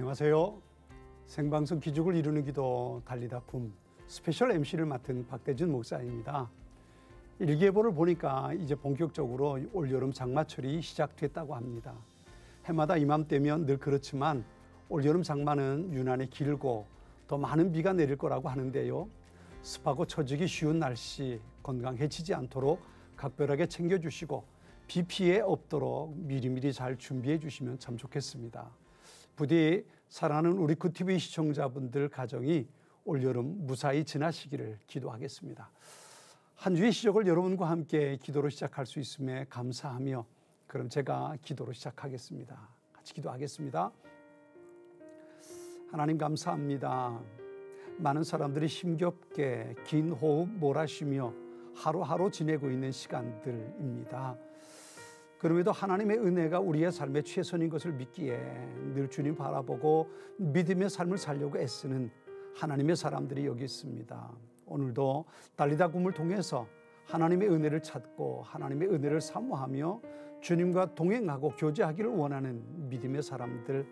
안녕하세요. 생방송 기적을 이루는 기도 달리다 품 스페셜 MC를 맡은 박대준 목사입니다. 일기예보를 보니까 이제 본격적으로 올여름 장마철이 시작됐다고 합니다. 해마다 이맘때면 늘 그렇지만 올여름 장마는 유난히 길고 더 많은 비가 내릴 거라고 하는데요. 습하고 처지기 쉬운 날씨 건강해지지 않도록 각별하게 챙겨주시고 비 피해 없도록 미리미리 잘 준비해 주시면 참 좋겠습니다. 부디 사랑하는 우리 굿TV 시청자분들 가정이 올여름 무사히 지나시기를 기도하겠습니다. 한 주의 시작을 여러분과 함께 기도로 시작할 수 있음에 감사하며 그럼 제가 기도로 시작하겠습니다. 같이 기도하겠습니다. 하나님 감사합니다. 많은 사람들이 힘겹게 긴 호흡 몰아쉬며 하루하루 지내고 있는 시간들입니다. 그럼에도 하나님의 은혜가 우리의 삶의 최선인 것을 믿기에 늘 주님 바라보고 믿음의 삶을 살려고 애쓰는 하나님의 사람들이 여기 있습니다. 오늘도 달리다 굼을 통해서 하나님의 은혜를 찾고 하나님의 은혜를 사모하며 주님과 동행하고 교제하기를 원하는 믿음의 사람들,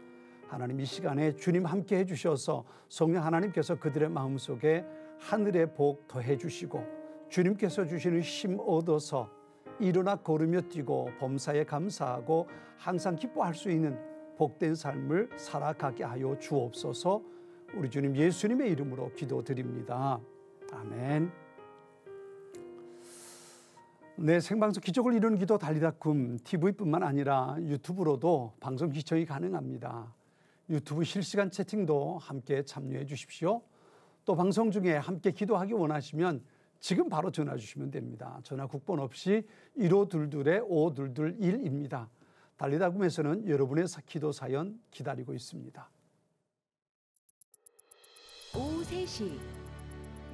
하나님 이 시간에 주님 함께 해주셔서 성령 하나님께서 그들의 마음속에 하늘의 복 더해 주시고 주님께서 주시는 힘 얻어서 일어나 걸으며 뛰고 범사에 감사하고 항상 기뻐할 수 있는 복된 삶을 살아가게 하여 주옵소서. 우리 주님 예수님의 이름으로 기도드립니다. 아멘. 네, 생방송 기적을 이루는 기도 달리다 굼 TV뿐만 아니라 유튜브로도 방송 시청이 가능합니다. 유튜브 실시간 채팅도 함께 참여해 주십시오. 또 방송 중에 함께 기도하기 원하시면 지금 바로 전화 주시면 됩니다. 전화 국번 없이 1522-5221입니다. 달리다 굼에서는 여러분의 기도 사연 기다리고 있습니다. 오후 3시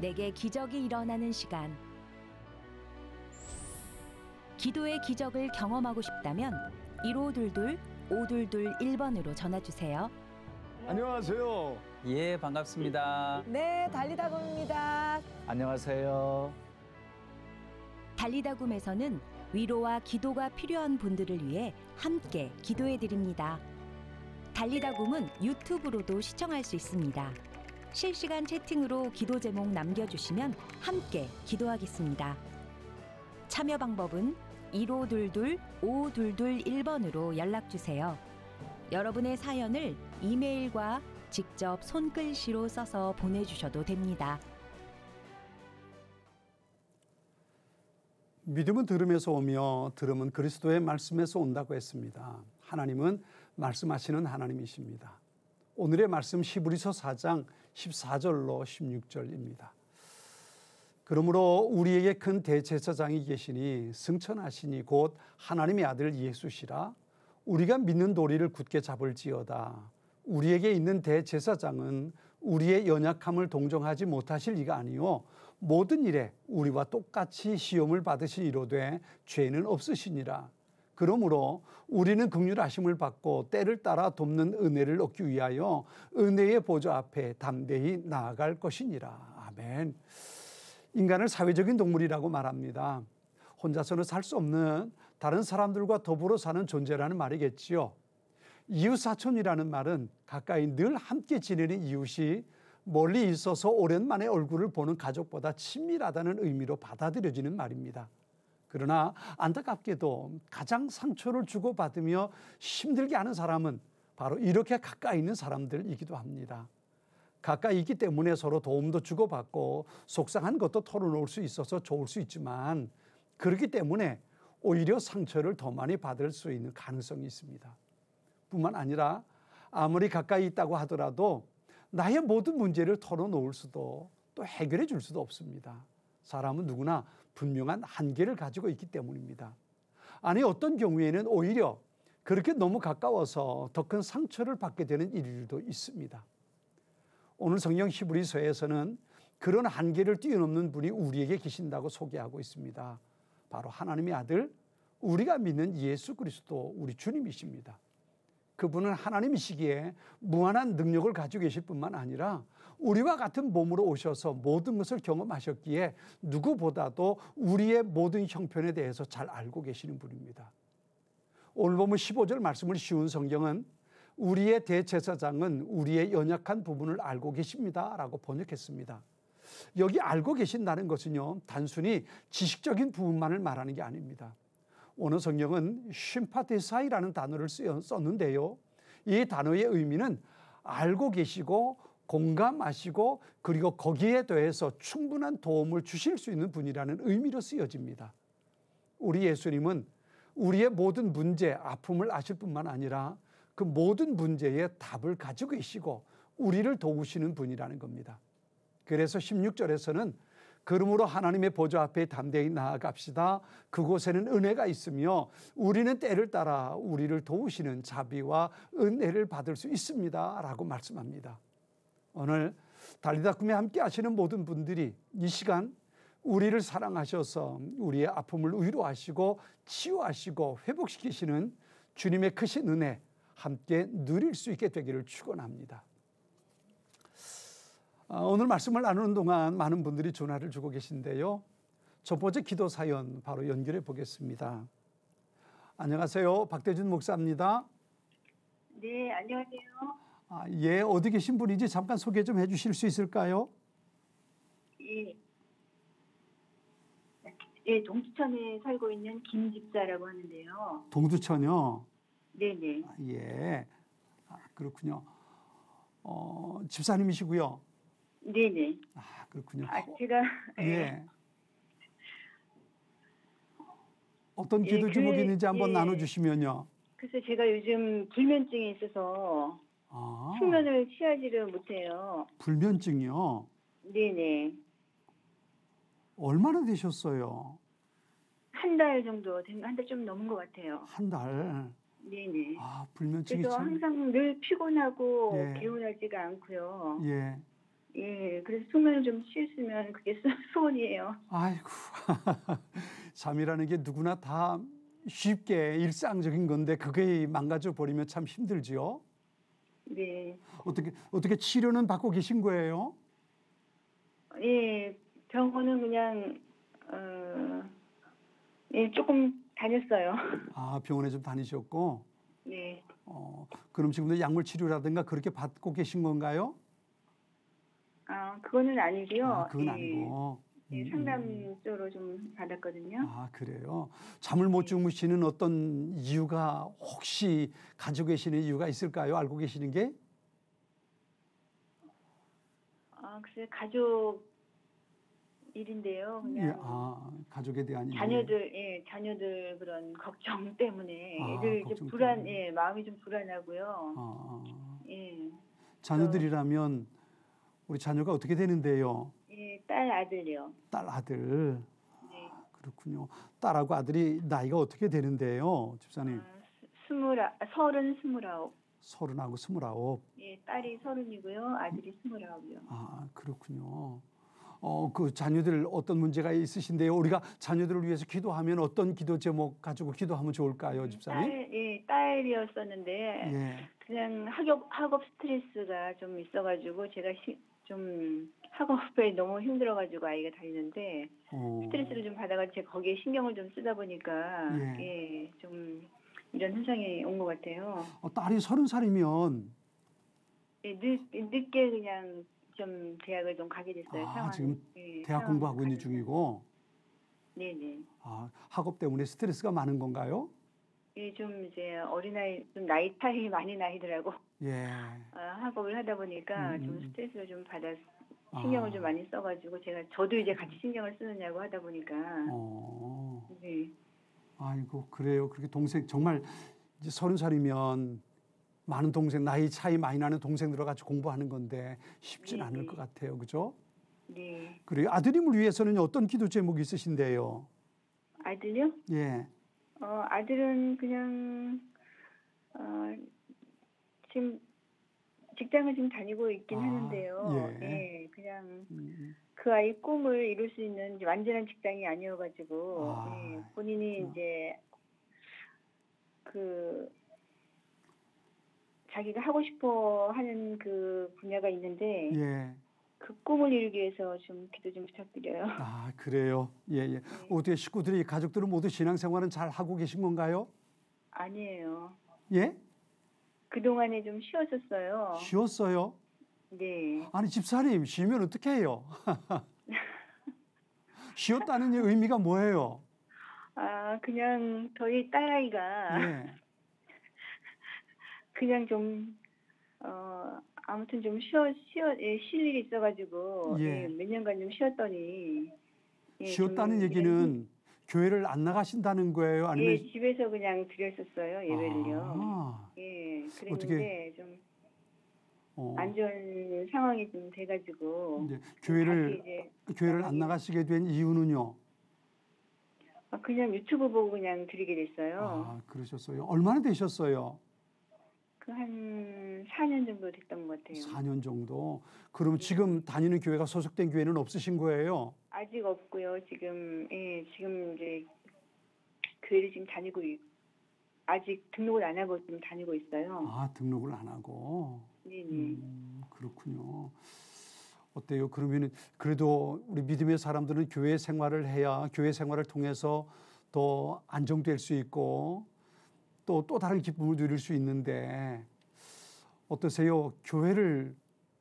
내게 기적이 일어나는 시간. 기도의 기적을 경험하고 싶다면 1522-5221번으로 전화주세요. 안녕하세요. 예, 반갑습니다. 네, 달리다 굼입니다. 안녕하세요. 달리다 굼에서는 위로와 기도가 필요한 분들을 위해 함께 기도해 드립니다. 달리다 굼은 유튜브로도 시청할 수 있습니다. 실시간 채팅으로 기도 제목 남겨주시면 함께 기도하겠습니다. 참여 방법은 1522-5221번으로 연락주세요. 여러분의 사연을 이메일과 직접 손글씨로 써서 보내주셔도 됩니다. 믿음은 들음에서 오며 들음은 그리스도의 말씀에서 온다고 했습니다. 하나님은 말씀하시는 하나님이십니다. 오늘의 말씀 히브리서 4장 14절로 16절입니다. 그러므로 우리에게 큰 대제사장이 계시니 승천하시니 곧 하나님의 아들 예수시라. 우리가 믿는 도리를 굳게 잡을지어다. 우리에게 있는 대제사장은 우리의 연약함을 동정하지 못하실 이가 아니요 모든 일에 우리와 똑같이 시험을 받으신 이로되 죄는 없으시니라. 그러므로 우리는 긍휼하심을 받고 때를 따라 돕는 은혜를 얻기 위하여 은혜의 보좌 앞에 담대히 나아갈 것이니라. 아멘. 인간을 사회적인 동물이라고 말합니다. 혼자서는 살 수 없는 다른 사람들과 더불어 사는 존재라는 말이겠지요. 이웃사촌이라는 말은 가까이 늘 함께 지내는 이웃이 멀리 있어서 오랜만에 얼굴을 보는 가족보다 친밀하다는 의미로 받아들여지는 말입니다. 그러나 안타깝게도 가장 상처를 주고받으며 힘들게 하는 사람은 바로 이렇게 가까이 있는 사람들이기도 합니다. 가까이 있기 때문에 서로 도움도 주고받고 속상한 것도 털어놓을 수 있어서 좋을 수 있지만 그렇기 때문에 오히려 상처를 더 많이 받을 수 있는 가능성이 있습니다. 뿐만 아니라 아무리 가까이 있다고 하더라도 나의 모든 문제를 털어놓을 수도 또 해결해 줄 수도 없습니다. 사람은 누구나 분명한 한계를 가지고 있기 때문입니다. 아니 어떤 경우에는 오히려 그렇게 너무 가까워서 더 큰 상처를 받게 되는 일도 있습니다. 오늘 성경 히브리서에서는 그런 한계를 뛰어넘는 분이 우리에게 계신다고 소개하고 있습니다. 바로 하나님의 아들, 우리가 믿는 예수 그리스도 우리 주님이십니다. 그분은 하나님이시기에 무한한 능력을 가지고 계실 뿐만 아니라 우리와 같은 몸으로 오셔서 모든 것을 경험하셨기에 누구보다도 우리의 모든 형편에 대해서 잘 알고 계시는 분입니다. 오늘 보면 15절 말씀을 쉬운 성경은 우리의 대제사장은 우리의 연약한 부분을 알고 계십니다라고 번역했습니다. 여기 알고 계신다는 것은요, 단순히 지식적인 부분만을 말하는 게 아닙니다. 오늘 성경은 심파테사이라는 단어를 썼는데요. 이 단어의 의미는 알고 계시고 공감하시고 그리고 거기에 대해서 충분한 도움을 주실 수 있는 분이라는 의미로 쓰여집니다. 우리 예수님은 우리의 모든 문제, 아픔을 아실 뿐만 아니라 그 모든 문제에 답을 가지고 계시고 우리를 도우시는 분이라는 겁니다. 그래서 16절에서는 그러므로 하나님의 보좌 앞에 담대히 나아갑시다. 그곳에는 은혜가 있으며 우리는 때를 따라 우리를 도우시는 자비와 은혜를 받을 수 있습니다 라고 말씀합니다. 오늘 달리다 꿈에 함께 하시는 모든 분들이 이 시간 우리를 사랑하셔서 우리의 아픔을 위로하시고 치유하시고 회복시키시는 주님의 크신 은혜 함께 누릴 수 있게 되기를 축원합니다. 오늘 말씀을 나누는 동안 많은 분들이 전화를 주고 계신데요. 첫 번째 기도 사연 바로 연결해 보겠습니다. 안녕하세요. 박대준 목사입니다. 네, 안녕하세요. 예, 어디 계신 분인지 잠깐 소개 좀 해주실 수 있을까요? 예, 예, 동두천에 살고 있는 김 집사라고 하는데요. 동두천요. 네네. 예, 그렇군요. 집사님이시고요. 네네. 그렇군요. 제가 예. 어떤 기도 제목이 있는지 한번 나눠주시면요. 그래서 제가 요즘 불면증이 있어서 숙면을 취하지를 못해요. 불면증이요? 네네. 얼마나 되셨어요? 한 달 정도 한 달 좀 넘은 것 같아요. 한 달. 네네. 불면증이 그래서 참. 항상 늘 피곤하고 예. 개운하지가 않고요. 예. 예, 그래서 숙면을 좀 쉬었으면 그게 소원이에요. 아이고. 잠이라는 게 누구나 다 쉽게 일상적인 건데 그게 망가져 버리면 참 힘들지요. 네. 어떻게 치료는 받고 계신 거예요? 예, 병원은 그냥 예, 조금 다녔어요. 병원에 좀 다니셨고. 네. 그럼 지금도 약물 치료라든가 그렇게 받고 계신 건가요? 그거는 아니고요. 그건 아니고. 예, 상담 쪽으로 좀 받았거든요. 그래요. 잠을 못 주무시는 어떤 이유가 혹시 가지고 계시는 이유가 있을까요? 알고 계시는 게? 글쎄 가족 일인데요. 그냥 가족에 대한 자녀들 그런 걱정 때문에 애들 걱정 때문에. 마음이 좀 불안하고요. 예. 자녀들이라면 우리 자녀가 어떻게 되는데요? 예, 딸 아들요. 딸 아들. 네. 그렇군요. 딸하고 아들이 나이가 어떻게 되는데요, 집사님? 30, 29. 30하고 29. 예, 딸이 30이고요, 아들이 29이요. 그렇군요. 그 자녀들 어떤 문제가 있으신데요? 우리가 자녀들을 위해서 기도하면 어떤 기도 제목 가지고 기도하면 좋을까요, 집사님? 딸이었었는데 그냥 학업 스트레스가 좀 있어가지고 제가 좀 학업에 너무 힘들어가지고 아이가 다니는데 스트레스를 좀 받아가지고 제가 거기에 신경을 좀 쓰다 보니까 좀 이런 현상이 온 것 같아요. 딸이 30살이면 늦게 그냥 좀 대학을 좀 가게 됐어요. 지금 대학 공부하고 있는 중이고. 네네. 학업 때문에 스트레스가 많은 건가요? 예, 좀 이제 어린아이 좀 나이 차이 많이 나이더라고. 학업을 하다 보니까 좀 스트레스를 좀 받아 신경을 좀 많이 써가지고 저도 이제 같이 신경을 쓰느냐고 하다 보니까. 네. 아이고 그래요. 그렇게 동생 정말 이제 30살이면 많은 동생 나이 차이 많이 나는 동생들과 같이 공부하는 건데 쉽진 않을 것 같아요, 그죠? 네. 그리고 아드님을 위해서는 어떤 기도 제목이 있으신데요? 아들요? 예. 아들은 그냥 지금 직장을 지금 다니고 있긴 하는데요. 그냥 그 아이 꿈을 이룰 수 있는 완전한 직장이 아니어가지고 본인이 이제 자기가 하고 싶어 하는 그 분야가 있는데 그 꿈을 이루기 위해서 좀 기도 좀 부탁드려요. 그래요. 예. 어떻게 식구들이 가족들은 모두 신앙생활은 잘 하고 계신 건가요? 아니에요. 예? 그동안에 좀 쉬었었어요. 쉬었어요? 네. 아니 집사님 쉬면 어떻게 해요? 쉬었다는 의미가 뭐예요? 아, 그냥 저희 딸아이가 예. 그냥 좀, 아무튼 좀 예, 쉴 일이 있어가지고, 예. 예, 몇 년간 좀 쉬었더니, 예, 쉬었다는 좀 얘기는 교회를 안 나가신다는 거예요? 아니면 예, 집에서 그냥 드렸었어요, 예배를요. 아, 예, 어떻게 그랬는데 좀 어, 안 좋은 상황이 좀 돼가지고, 이제 다시 교회를 이제 안 나가시게 된 이유는요? 그냥 유튜브 보고 그냥 드리게 됐어요. 아, 그러셨어요. 얼마나 되셨어요? 그 한 4년 정도 됐던 것 같아요. 4년 정도. 그럼 지금 다니는 교회가 소속된 교회는 없으신 거예요? 아직 없고요. 지금 이제 교회를 지금 아직 등록을 안 하고 지금 다니고 있어요. 아, 등록을 안 하고. 네네. 그렇군요. 어때요? 그러면은 그래도 우리 믿음의 사람들은 교회 생활을 해야 교회 생활을 통해서 더 안정될 수 있고 또 다른 기쁨을 누릴 수 있는데 어떠세요? 교회를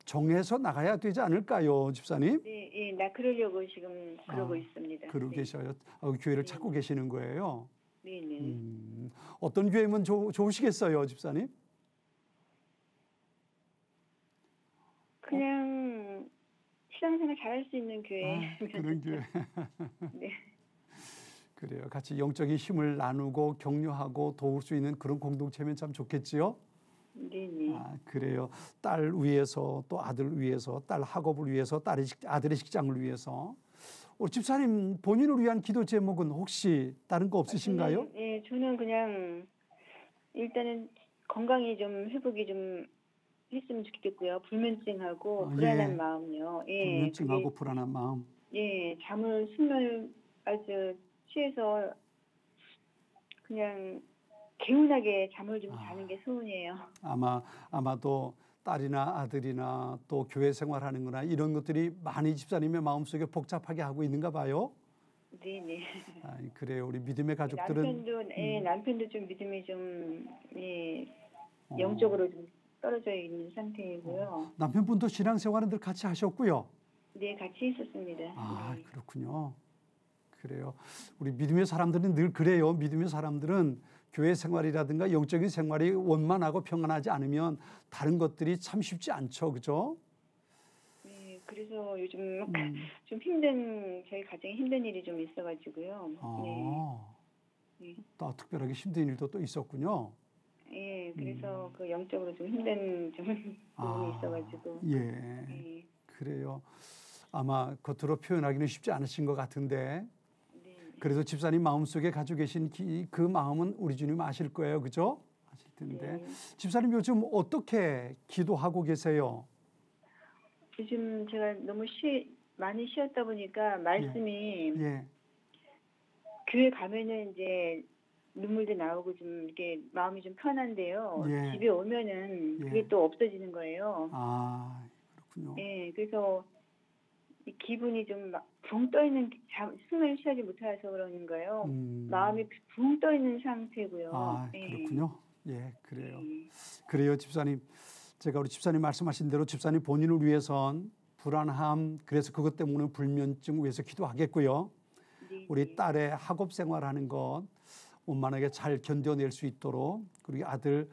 정해서 나가야 되지 않을까요, 집사님? 네, 예, 나 그러려고 지금 그러고 있습니다. 그러고 네. 계셔요. 교회를 찾고 계시는 거예요. 네네. 어떤 교회면 좋으시겠어요, 집사님? 그냥 신앙생활 잘할 수 있는 교회. 그런 교회. 네. 그래요. 같이 영적인 힘을 나누고 격려하고 도울 수 있는 그런 공동체면 참 좋겠지요? 네네. 아, 그래요. 딸 위해서 또 아들 위해서 딸 학업을 위해서 아들의 식장을 위해서 우리 집사님 본인을 위한 기도 제목은 혹시 다른 거 없으신가요? 저는 그냥 일단은 건강이 좀 회복이 좀 했으면 좋겠고요. 불면증하고 불안한 마음요. 예, 불면증하고 불안한 마음. 예, 숙면을 아주 취해서 그냥 개운하게 잠을 좀 자는 게 소원이에요. 아마도 딸이나 아들이나 또 교회 생활하는 거나 이런 것들이 많이 집사님의 마음속에 복잡하게 하고 있는가 봐요. 네네. 그래요. 우리 믿음의 가족들은 남편도 좀 믿음이 좀 영적으로 좀 떨어져 있는 상태이고요. 남편분도 신앙생활은 늘 같이 하셨고요. 네, 같이 있었습니다. 아, 그렇군요. 그래요. 우리 믿음의 사람들은 늘 그래요. 믿음의 사람들은 교회 생활이라든가 영적인 생활이 원만하고 평안하지 않으면 다른 것들이 참 쉽지 않죠. 그죠? 네, 그래서 요즘 좀 저희 가정에 힘든 일이 좀 있어가지고요. 네. 또 특별하게 힘든 일도 또 있었군요. 예, 그래서 그 영적으로 좀 힘든 부분이 있어가지고. 예, 그래요. 아마 겉으로 표현하기는 쉽지 않으신 것 같은데 그래도 집사님 마음속에 가지고 계신 그 마음은 우리 주님 아실 거예요. 그죠? 아실 텐데. 네. 집사님 요즘 어떻게 기도하고 계세요? 요즘 제가 너무 많이 쉬었다 보니까 말씀이 교회 가면은 이제 눈물도 나오고 좀 이렇게 마음이 좀 편한데요. 집에 오면은 그게 또 없어지는 거예요. 아, 그렇군요. 예, 그래서 이 기분이 좀 붕 떠 있는 숨을 쉬지 못해서 그러는 거예요. 마음이 붕 떠 있는 상태고요. 아, 그렇군요. 예, 그래요. 그래요, 집사님. 제가 우리 집사님 말씀하신 대로 집사님 본인을 위해선 불안함, 그래서 그것 때문에 불면증 위해서 기도하겠고요. 우리 딸의 학업 생활하는 것 원만하게 잘 견뎌낼 수 있도록 그리고 아들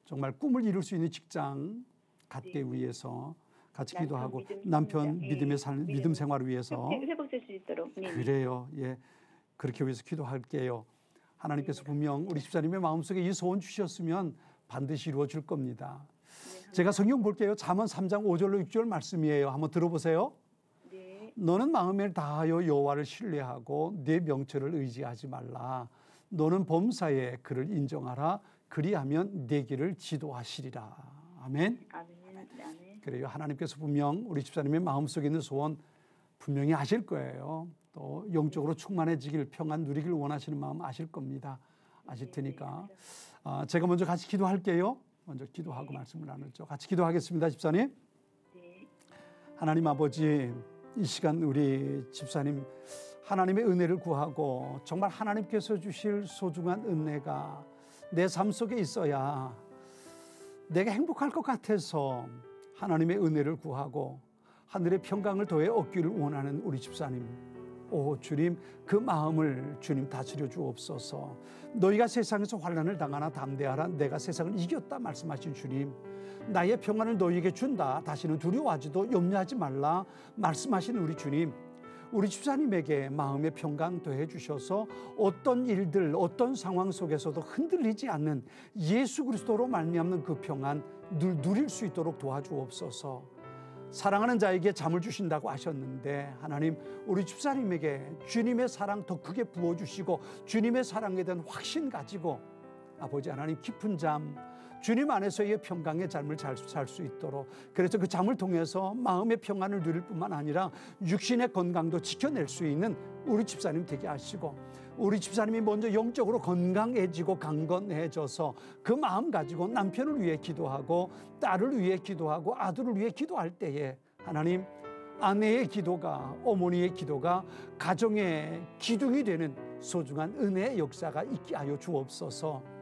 정말 꿈을 이룰 수 있는 직장 갖게 위해서 같이 기도하고 남편 믿음 생활을 위해서 회복될 수 있도록. 그래요. 예, 그렇게 위해서 기도할게요. 하나님께서 분명 우리 집사님의 마음속에 이 소원 주셨으면 반드시 이루어 줄 겁니다. 제가 성경 볼게요. 잠언 3장 5절로 6절 말씀이에요. 한번 들어보세요. 너는 마음을 다하여 여호와를 신뢰하고 내 명철을 의지하지 말라. 너는 범사에 그를 인정하라. 그리하면 내 길을 지도하시리라. 아멘. 아멘. 그래요. 하나님께서 분명 우리 집사님의 마음속에 있는 소원 분명히 아실 거예요. 또 영적으로 충만해지길 평안 누리길 원하시는 마음 아실 겁니다. 아실 테니까 제가 먼저 같이 기도할게요. 먼저 기도하고 말씀을 나누죠. 같이 기도하겠습니다. 집사님. 하나님 아버지 이 시간 우리 집사님 하나님의 은혜를 구하고 정말 하나님께서 주실 소중한 은혜가 내 삶 속에 있어야 내가 행복할 것 같아서 하나님의 은혜를 구하고 하늘의 평강을 더해 얻기를 원하는 우리 집사님, 오 주님, 그 마음을 주님 다스려 주옵소서. 너희가 세상에서 환난을 당하나 담대하라, 내가 세상을 이겼다 말씀하신 주님, 나의 평안을 너희에게 준다, 다시는 두려워하지도 염려하지 말라 말씀하신 우리 주님, 우리 집사님에게 마음의 평강 더해 주셔서 어떤 일들, 어떤 상황 속에서도 흔들리지 않는 예수 그리스도로 말미암는 그 평안 늘 누릴 수 있도록 도와주옵소서. 사랑하는 자에게 잠을 주신다고 하셨는데 하나님, 우리 집사님에게 주님의 사랑 더 크게 부어주시고 주님의 사랑에 대한 확신 가지고 아버지 하나님 깊은 잠, 주님 안에서의 평강의 잠을 잘 수 있도록, 그래서 그 잠을 통해서 마음의 평안을 누릴 뿐만 아니라 육신의 건강도 지켜낼 수 있는 우리 집사님 되게 하시고, 우리 집사님이 먼저 영적으로 건강해지고 강건해져서 그 마음 가지고 남편을 위해 기도하고 딸을 위해 기도하고 아들을 위해 기도할 때에 하나님, 아내의 기도가, 어머니의 기도가 가정의 기둥이 되는 소중한 은혜의 역사가 있게 하여 주옵소서.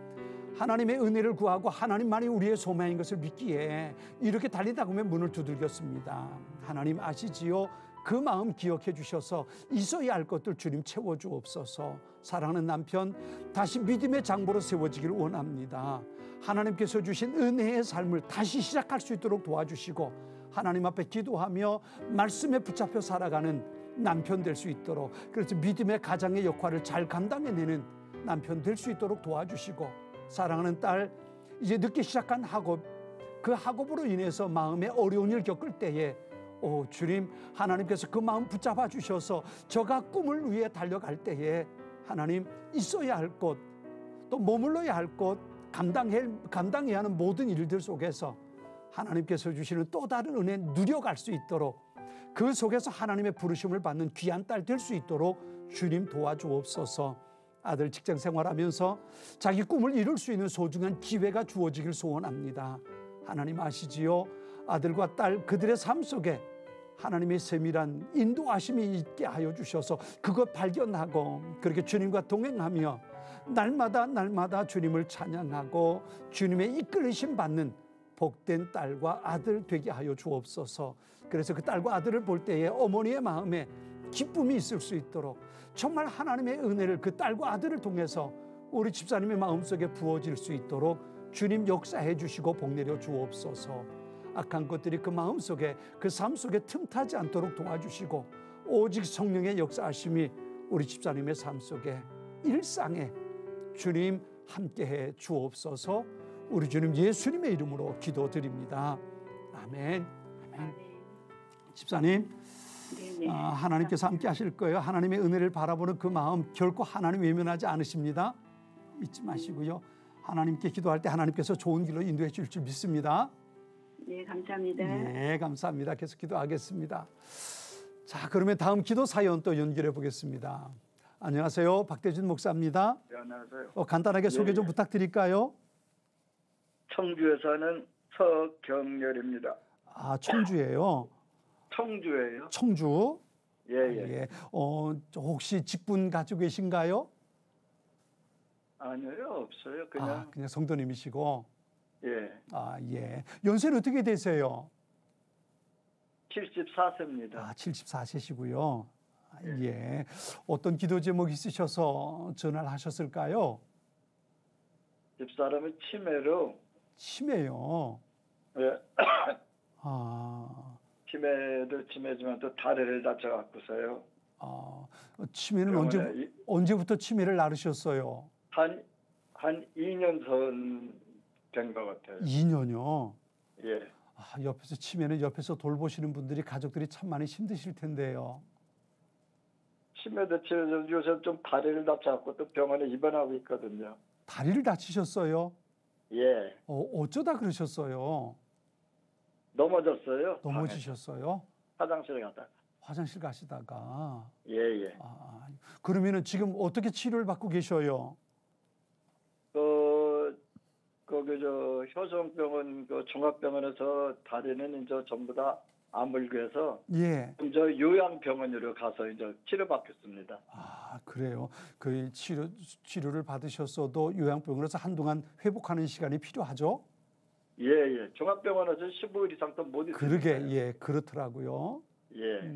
하나님의 은혜를 구하고 하나님만이 우리의 소망인 것을 믿기에 이렇게 달리다 보면 문을 두들겼습니다. 하나님 아시지요? 그 마음 기억해 주셔서 있어야 할 것들 주님 채워주옵소서. 사랑하는 남편 다시 믿음의 장보로 세워지기를 원합니다. 하나님께서 주신 은혜의 삶을 다시 시작할 수 있도록 도와주시고 하나님 앞에 기도하며 말씀에 붙잡혀 살아가는 남편 될 수 있도록, 그래서 믿음의 가장의 역할을 잘 감당해내는 남편 될 수 있도록 도와주시고, 사랑하는 딸 이제 늦게 시작한 학업, 그 학업으로 인해서 마음에 어려운 일 겪을 때에 오 주님, 하나님께서 그 마음 붙잡아 주셔서 저가 꿈을 위해 달려갈 때에 하나님 있어야 할 곳, 또 머물러야 할 곳, 감당해야 하는 모든 일들 속에서 하나님께서 주시는 또 다른 은혜 누려갈 수 있도록, 그 속에서 하나님의 부르심을 받는 귀한 딸 될 수 있도록 주님 도와주옵소서. 아들 직장 생활하면서 자기 꿈을 이룰 수 있는 소중한 기회가 주어지길 소원합니다. 하나님 아시지요? 아들과 딸 그들의 삶 속에 하나님의 세밀한 인도하심이 있게 하여 주셔서 그것 발견하고 그렇게 주님과 동행하며 날마다 주님을 찬양하고 주님의 이끌리심 받는 복된 딸과 아들 되게 하여 주옵소서. 그래서 그 딸과 아들을 볼 때에 어머니의 마음에 기쁨이 있을 수 있도록, 정말 하나님의 은혜를 그 딸과 아들을 통해서 우리 집사님의 마음속에 부어질 수 있도록 주님 역사해 주시고 복내려 주옵소서. 악한 것들이 그 마음속에, 그 삶 속에 틈타지 않도록 도와주시고, 오직 성령의 역사하심이 우리 집사님의 삶 속에, 일상에 주님 함께해 주옵소서. 우리 주님 예수님의 이름으로 기도드립니다. 아멘. 아멘. 집사님, 하나님께서 함께 하실 거예요. 하나님의 은혜를 바라보는 그 마음 결코 하나님 외면하지 않으십니다. 잊지 마시고요. 하나님께 기도할 때 하나님께서 좋은 길로 인도해 주실 줄 믿습니다. 네, 감사합니다. 네, 감사합니다. 계속 기도하겠습니다. 자, 그러면 다음 기도 사연 또 연결해 보겠습니다. 안녕하세요. 박대준 목사입니다. 네, 안녕하세요. 간단하게 소개 좀 부탁드릴까요? 청주에 사는 서경렬입니다. 아, 청주예요. 청주예요. 청주. 예, 예. 예. 혹시 직분 가지고 계신가요? 아니요, 없어요. 그냥 그냥 성도님이시고. 예. 예. 연세는 어떻게 되세요? 74세입니다. 74세시고요. 예. 어떤 기도 제목 있으셔서 전화를 하셨을까요? 집사람은 치매로. 치매요. 예. 치매도 치매지만 또 다리를 다쳐갖고서요. 치매는 언제부터 치매를 앓으셨어요? 한 2년 전 된 것 같아요. 2년요? 예. 옆에서 치매는 옆에서 돌보시는 분들이, 가족들이 참 많이 힘드실 텐데요. 치매도 치료죠. 요새 좀 다리를 다쳐갖고 또 병원에 입원하고 있거든요. 다리를 다치셨어요? 예. 어쩌다 그러셨어요? 넘어졌어요. 넘어지셨어요? 화장실 가시다가. 예. 그러면은 지금 어떻게 치료를 받고 계셔요? 거기 효성병원 종합병원에서 다리는 이제 전부 다 아물고해서 예. 이제 요양병원으로 가서 이제 치료받겠습니다. 그래요. 그 치료를 받으셨어도 요양병원에서 한동안 회복하는 시간이 필요하죠? 예, 예. 종합병원에서 15일 이상 또 못 있어요. 그러게, 예, 그렇더라고요. 예,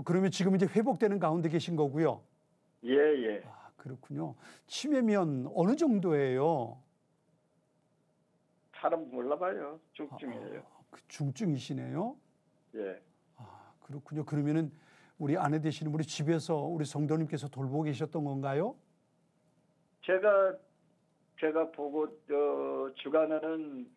그러면 지금 이제 회복되는 가운데 계신 거고요. 예, 예. 아, 그렇군요. 치매면 어느 정도예요? 사람 몰라봐요. 중증이에요. 그 중증이시네요. 예. 아, 그렇군요. 그러면은 우리 아내 되시는 분이 집에서 우리 성도님께서 돌보고 계셨던 건가요? 제가 보고 주간에는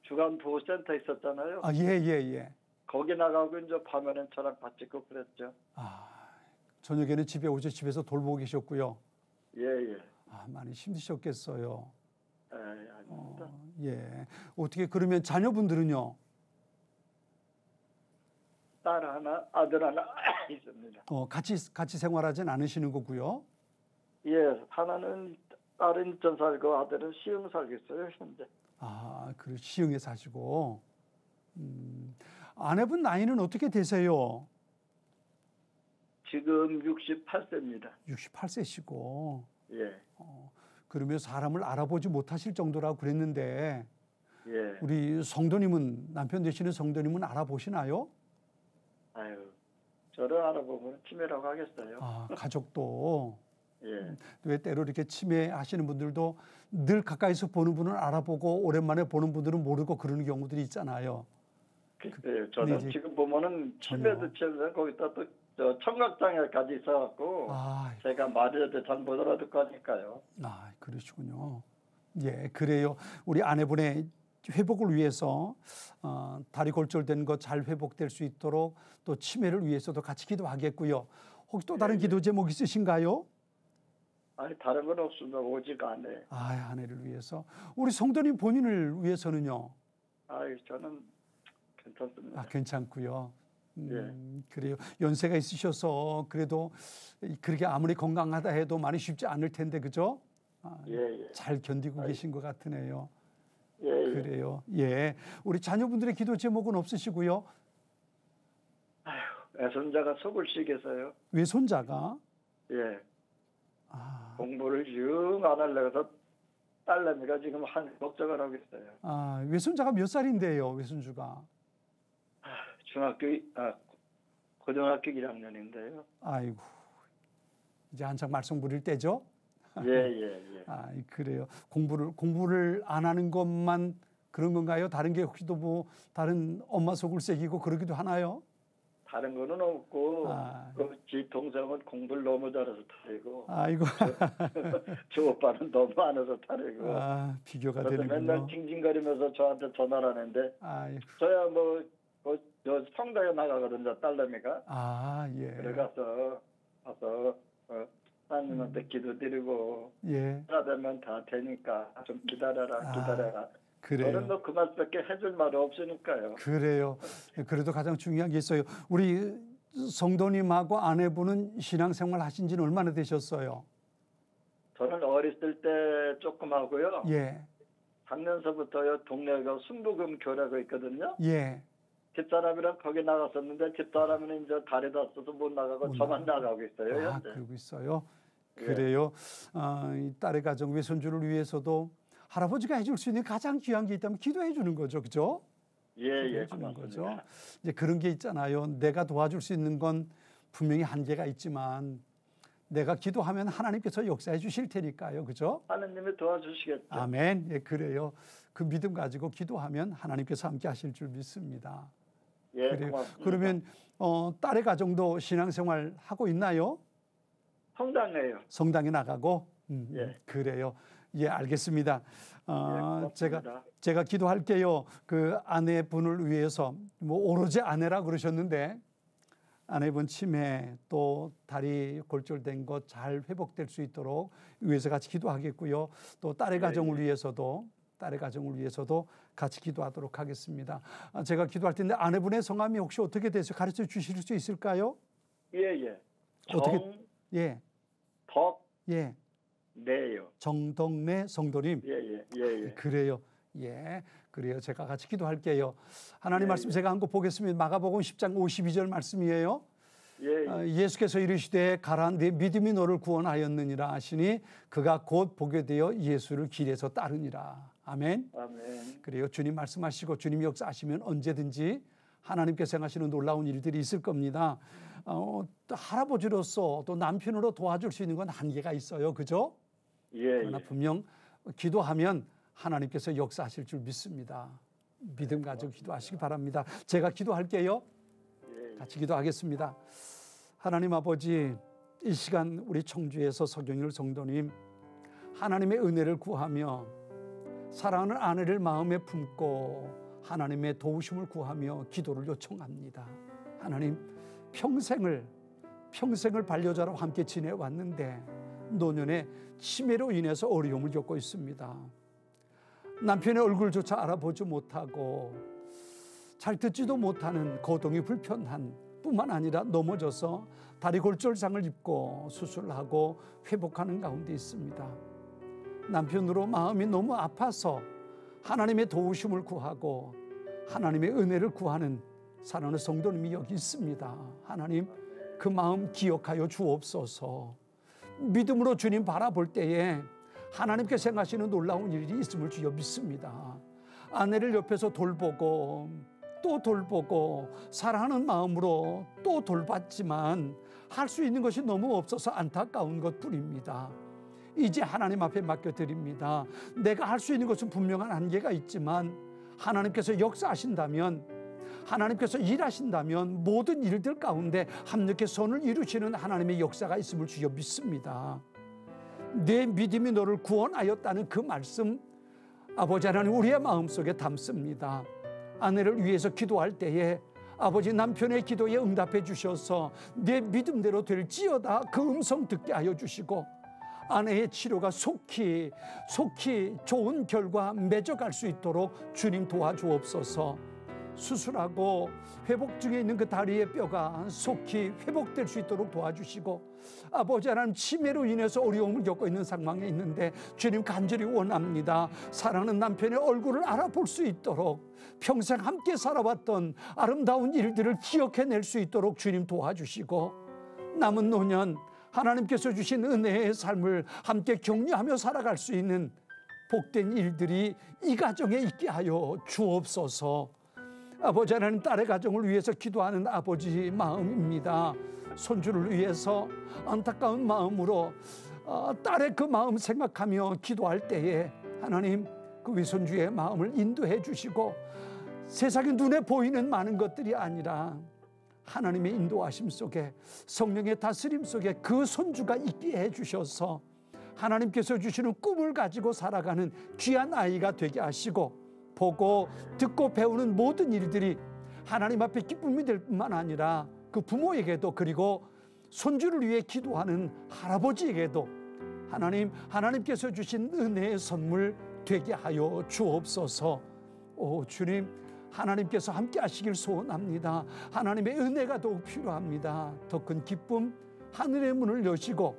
주간 보호센터 있었잖아요. 아, 예, 예, 예. 거기 나가고 이제 밤에는 저랑 같이 있고 그랬죠. 아, 저녁에는 집에 오셔 집에서 돌보고 계셨고요. 예, 예. 아, 많이 힘드셨겠어요. 예, 아닙니다. 예. 어떻게 그러면 자녀분들은요? 딸 하나, 아들 하나 있습니다. 같이 생활하진 않으시는 거고요. 예, 하나는 딸은 인천 살고 아들은 시흥 살고 있어요, 현재. 아, 그 시흥에 사시고. 아내분 나이는 어떻게 되세요? 지금 68세입니다. 68세시고. 예, 그러면 사람을 알아보지 못하실 정도라고 그랬는데 예. 우리 성도님은 남편 되시는 성도님은 알아보시나요? 아유, 저를 알아보면 치매라고 하겠어요. 아, 가족도 예, 왜 때로 이렇게 치매하시는 분들도 늘 가까이서 보는 분은 알아보고 오랜만에 보는 분들은 모르고 그러는 경우들이 있잖아요. 예, 저는 이제 지금 보면은 치매도 치매 거기다 또 저 청각장애까지 있어갖고 아, 제가 말해도 잘 못 알아듣고 하니까요. 그러시군요. 예, 그래요. 우리 아내분의 회복을 위해서 다리 골절된 거 잘 회복될 수 있도록 또 치매를 위해서도 같이 기도하겠고요. 혹시 또 다른 기도 제목 있으신가요? 아니 다른 건 없습니다. 오직 아내. 아, 아내를 위해서. 우리 성도님 본인을 위해서는요? 아유, 저는 괜찮습니다. 아, 괜찮고요. 예. 그래요. 연세가 있으셔서 그래도 그렇게 아무리 건강하다 해도 많이 쉽지 않을 텐데 그죠? 예, 예. 잘 견디고 계신 것 같으네요. 예, 예. 그래요. 예. 우리 자녀분들의 기도 제목은 없으시고요. 애손자가 속을 시겠어요. 외손자가 예. 아, 공부를 영 안 하려고 해서 딸내미가 지금 한 걱정을 하고 있어요. 외손자가 몇 살인데요, 외손주가? 고등학교 1학년인데요. 아이고, 이제 한창 말썽 부릴 때죠? 예, 예, 예. 그래요. 공부를 안 하는 것만 그런 건가요? 다른 게 혹시 또 뭐 다른 엄마 속을 새기고 그러기도 하나요? 다른 거는 없고 지 동생은 공부를 너무 잘해서 탈이고 아이고. 저 오빠는 너무 안 해서 탈이고 비교가 그래서 되는군요. 맨날 징징거리면서 저한테 전화를 하는데 아이고. 저야 저 성당에 나가거든요, 딸내미가. 예. 그래 가서 하나님한테 기도드리고 예. 하나 되면 다 되니까 좀 기다려라. 그래요. 저는 뭐 그말밖에 해줄 말이 없으니까요. 그래요. 그래도 가장 중요한 게 있어요. 우리 성도님하고 아내분은 신앙생활 하신 지는 얼마나 되셨어요? 저는 어렸을 때 조금 하고요. 예. 작년서부터요 동네가 순부금 교회가 있거든요. 예. 집사람이랑 거기 나갔었는데 집사람은 이제 다리 다쳐서 못 나가고 저만 나가고 있어요. 현재. 그러고 있어요. 예. 그래요. 이 딸의 가정 외손주를 위해서도 할아버지가 해줄 수 있는 가장 귀한 게 있다면 기도해 주는 거죠, 그죠? 예, 해주는 고맙습니다. 거죠. 이제 그런 게 있잖아요. 내가 도와줄 수 있는 건 분명히 한계가 있지만 내가 기도하면 하나님께서 역사해 주실 테니까요, 그죠? 하나님이 도와주시겠죠. 아멘. 예, 그래요. 그 믿음 가지고 기도하면 하나님께서 함께 하실 줄 믿습니다. 예, 그래요. 고맙습니다. 그러면 딸의 가정도 신앙생활 하고 있나요? 성당이에요. 성당에 나가고. 예. 그래요. 예, 알겠습니다. 고맙습니다. 제가 기도할게요. 그 아내분을 위해서 뭐 오로지 아내라 그러셨는데 아내분 치매 또 다리 골절된 것 잘 회복될 수 있도록 위해서 같이 기도하겠고요. 또 딸의 가정을 위해서도 같이 기도하도록 하겠습니다. 제가 기도할 텐데 아내분의 성함이 혹시 어떻게 되세요? 가르쳐 주실 수 있을까요? 예. 어떻게? 예. 예. 네요. 정덕래 성도님. 예. 그래요. 예. 그래요. 제가 같이 기도할게요. 하나님 말씀 제가 한 거 보겠습니다. 마가복음 10장 52절 말씀이에요. 예수께서 이르시되 가라 내 믿음이 너를 구원하였느니라 하시니 그가 곧 보게 되어 예수를 길에서 따르니라. 아멘. 아멘. 그래요. 주님 말씀하시고 주님 역사하시면 언제든지 하나님께서 행하시는 놀라운 일들이 있을 겁니다. 또 할아버지로서 또 남편으로 도와줄 수 있는 건 한계가 있어요. 그죠? 예, 그러나 분명 기도하면 하나님께서 역사하실 줄 믿습니다. 믿음 가지고 기도하시기 바랍니다. 제가 기도할게요. 같이 기도하겠습니다. 하나님 아버지, 이 시간 우리 청주에서 서경일 성도님 하나님의 은혜를 구하며 사랑하는 아내를 마음에 품고 하나님의 도우심을 구하며 기도를 요청합니다. 하나님, 평생을 반려자로 함께 지내왔는데 노년의 치매로 인해서 어려움을 겪고 있습니다. 남편의 얼굴조차 알아보지 못하고 잘 듣지도 못하는 거동이 불편한 뿐만 아니라 넘어져서 다리 골절상을 입고 수술을 하고 회복하는 가운데 있습니다. 남편으로 마음이 너무 아파서 하나님의 도우심을 구하고 하나님의 은혜를 구하는 사랑하는 성도님이 여기 있습니다. 하나님, 그 마음 기억하여 주옵소서. 믿음으로 주님 바라볼 때에 하나님께서 행하시는 놀라운 일이 있음을 주여 믿습니다. 아내를 옆에서 돌보고 또 돌보고 사랑하는 마음으로 또 돌봤지만 할 수 있는 것이 너무 없어서 안타까운 것뿐입니다. 이제 하나님 앞에 맡겨드립니다. 내가 할 수 있는 것은 분명한 한계가 있지만 하나님께서 역사하신다면, 하나님께서 일하신다면 모든 일들 가운데 합력해 선을 이루시는 하나님의 역사가 있음을 주여 믿습니다. 내 믿음이 너를 구원하였다는 그 말씀, 아버지 하나님 우리의 마음속에 담습니다. 아내를 위해서 기도할 때에 아버지 남편의 기도에 응답해 주셔서 내 믿음대로 될지어다 그 음성 듣게 하여 주시고 아내의 치료가 속히 좋은 결과 맺어갈 수 있도록 주님 도와주옵소서. 수술하고 회복 중에 있는 그 다리의 뼈가 속히 회복될 수 있도록 도와주시고, 아버지 하나님 치매로 인해서 어려움을 겪고 있는 상황에 있는데 주님 간절히 원합니다. 사랑하는 남편의 얼굴을 알아볼 수 있도록, 평생 함께 살아왔던 아름다운 일들을 기억해낼 수 있도록 주님 도와주시고, 남은 노년 하나님께서 주신 은혜의 삶을 함께 격려하며 살아갈 수 있는 복된 일들이 이 가정에 있게 하여 주옵소서. 아버지 하나님, 딸의 가정을 위해서 기도하는 아버지 마음입니다. 손주를 위해서 안타까운 마음으로 딸의 그 마음 생각하며 기도할 때에 하나님 그 위손주의 마음을 인도해 주시고, 세상에 눈에 보이는 많은 것들이 아니라 하나님의 인도하심 속에, 성령의 다스림 속에 그 손주가 있게 해주셔서 하나님께서 주시는 꿈을 가지고 살아가는 귀한 아이가 되게 하시고, 보고 듣고 배우는 모든 일들이 하나님 앞에 기쁨이 될 뿐만 아니라 그 부모에게도, 그리고 손주를 위해 기도하는 할아버지에게도 하나님께서 주신 은혜의 선물 되게 하여 주옵소서. 오 주님, 하나님께서 함께 하시길 소원합니다. 하나님의 은혜가 더욱 필요합니다. 더 큰 기쁨, 하늘의 문을 여시고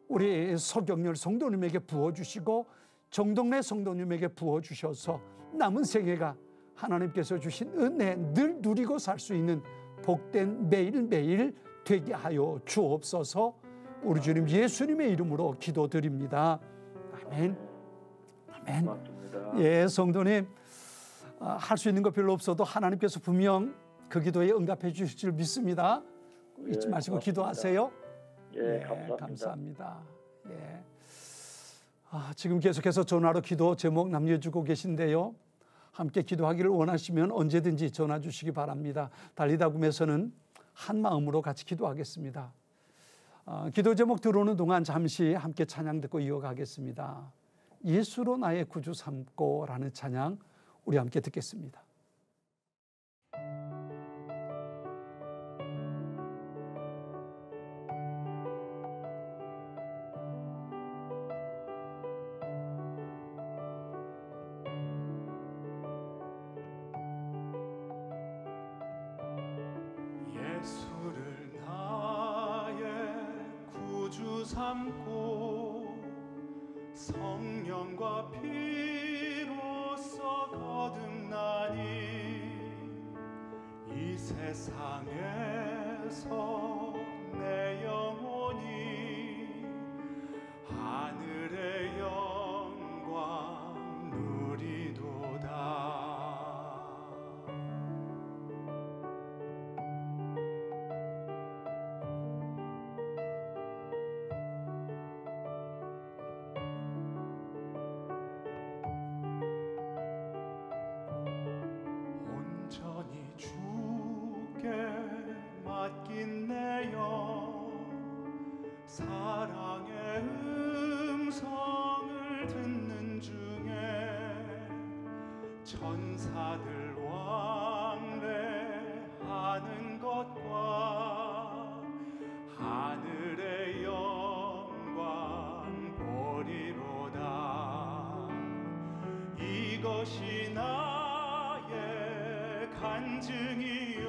우리 서경렬 성도님에게 부어주시고 정동래 성도님에게 부어주셔서 남은 생애가 하나님께서 주신 은혜 늘 누리고 살 수 있는 복된 매일매일 되게 하여 주옵소서. 우리 주님 예수님의 이름으로 기도드립니다. 아멘. 아멘. 고맙습니다. 예, 성도님, 할 수 있는 것 별로 없어도 하나님께서 분명 그 기도에 응답해 주실 줄 믿습니다. 잊지 마시고 고맙습니다. 기도하세요. 예, 감사합니다. 감사합니다. 예. 지금 계속해서 전화로 기도 제목 남겨주고 계신데요. 함께 기도하기를 원하시면 언제든지 전화 주시기 바랍니다. 달리다굼에서는 한 마음으로 같이 기도하겠습니다. 기도 제목 들어오는 동안 잠시 함께 찬양 듣고 이어가겠습니다. 예수로 나의 구주 삼고라는 찬양 우리 함께 듣겠습니다. 예수를 나의 구주 삼고 성령과 피로써 거듭나니 이 세상에서 내 영혼이 하늘의 영광 누리 찬양의 음성을 듣는 중에 천사들 왕래하는 것과 하늘의 영광 보리로다. 이것이 나의 간증이요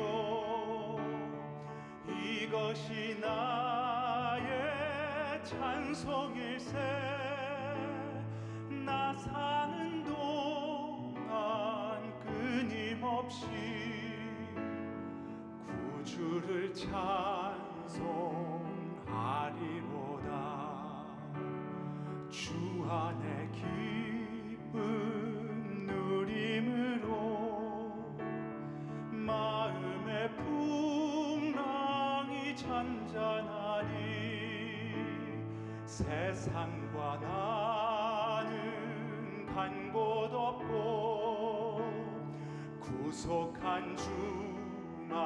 이것이 나의 찬송일세. 나 사는 동안 끊임없이 구주를 찬송하리로다. 주 안에 기쁨 누림으로 마음의 풍랑이 잔잔하니 세상과 나는 간 곳 없고 구속한 주만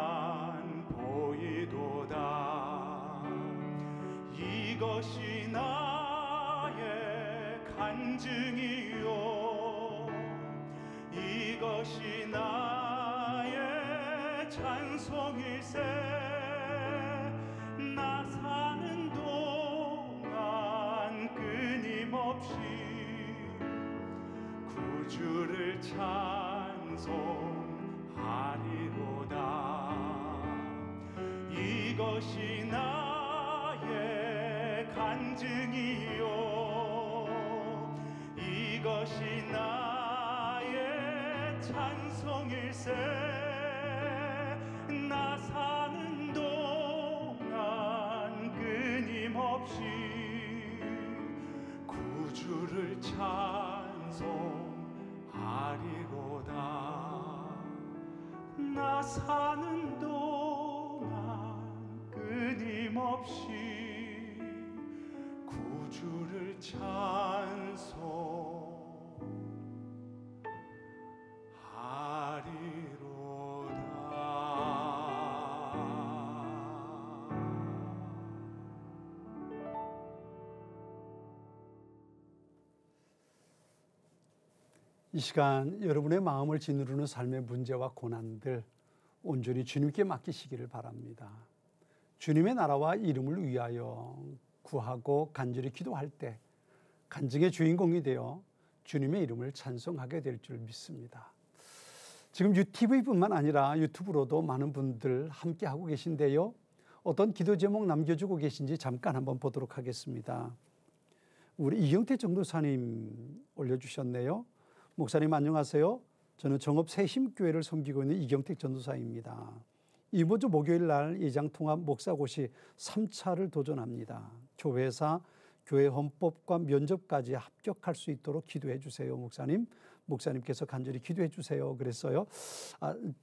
보이도다. 이것이 나의 간증이요 이것이 나의 찬송일세. 나 사는 동안 끊임없이 구주를 찬송하리로다. 이것이 나의 간증이요 이것이 나의 찬송일세. 나 사는 동안 끊임없이 구주를 찬송하리로다. 나 사는 동안 끊임없이 구주를 이 시간 여러분의 마음을 짓누르는 삶의 문제와 고난들 온전히 주님께 맡기시기를 바랍니다. 주님의 나라와 이름을 위하여 구하고 간절히 기도할 때 간증의 주인공이 되어 주님의 이름을 찬송하게 될 줄 믿습니다. 지금 TV뿐만 아니라 유튜브로도 많은 분들 함께하고 계신데요. 어떤 기도 제목 남겨주고 계신지 잠깐 한번 보도록 하겠습니다. 우리 이경태 전도사님 올려주셨네요. 목사님 안녕하세요. 저는 정읍 새심교회를 섬기고 있는 이경택 전도사입니다. 이번 주 목요일 날 예장통합 목사고시 3차를 도전합니다. 교회사, 교회 헌법과 면접까지 합격할 수 있도록 기도해 주세요. 목사님께서 간절히 기도해 주세요. 그랬어요.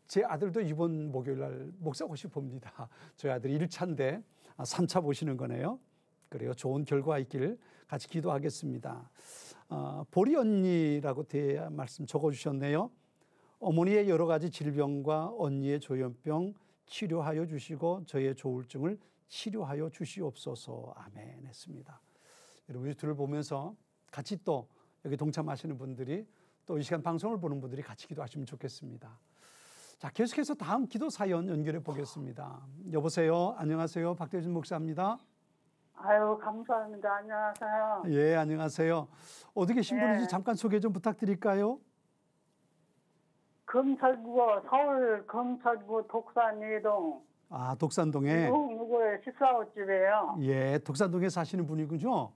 제 아들도 이번 목요일 날 목사고시 봅니다. 저희 아들이 1차인데 3차 보시는 거네요. 그래요. 좋은 결과 있길 같이 기도하겠습니다. 보리 언니라고 뒤에 말씀 적어주셨네요. 어머니의 여러 가지 질병과 언니의 조현병 치료하여 주시고 저의 조울증을 치료하여 주시옵소서. 아멘 했습니다. 여러분 유튜브를 보면서 같이 또 여기 동참하시는 분들이 또 이 시간 방송을 보는 분들이 같이 기도하시면 좋겠습니다. 자, 계속해서 다음 기도 사연 연결해 보겠습니다. 여보세요. 안녕하세요. 박대준 목사입니다. 아유, 감사합니다. 안녕하세요. 예, 안녕하세요. 어디 계신 분인지 잠깐 소개 좀 부탁드릴까요? 서울 검찰구 독산 2동. 독산동에. 누구의 식사호집이에요. 예, 독산동에 사시는 분이군요.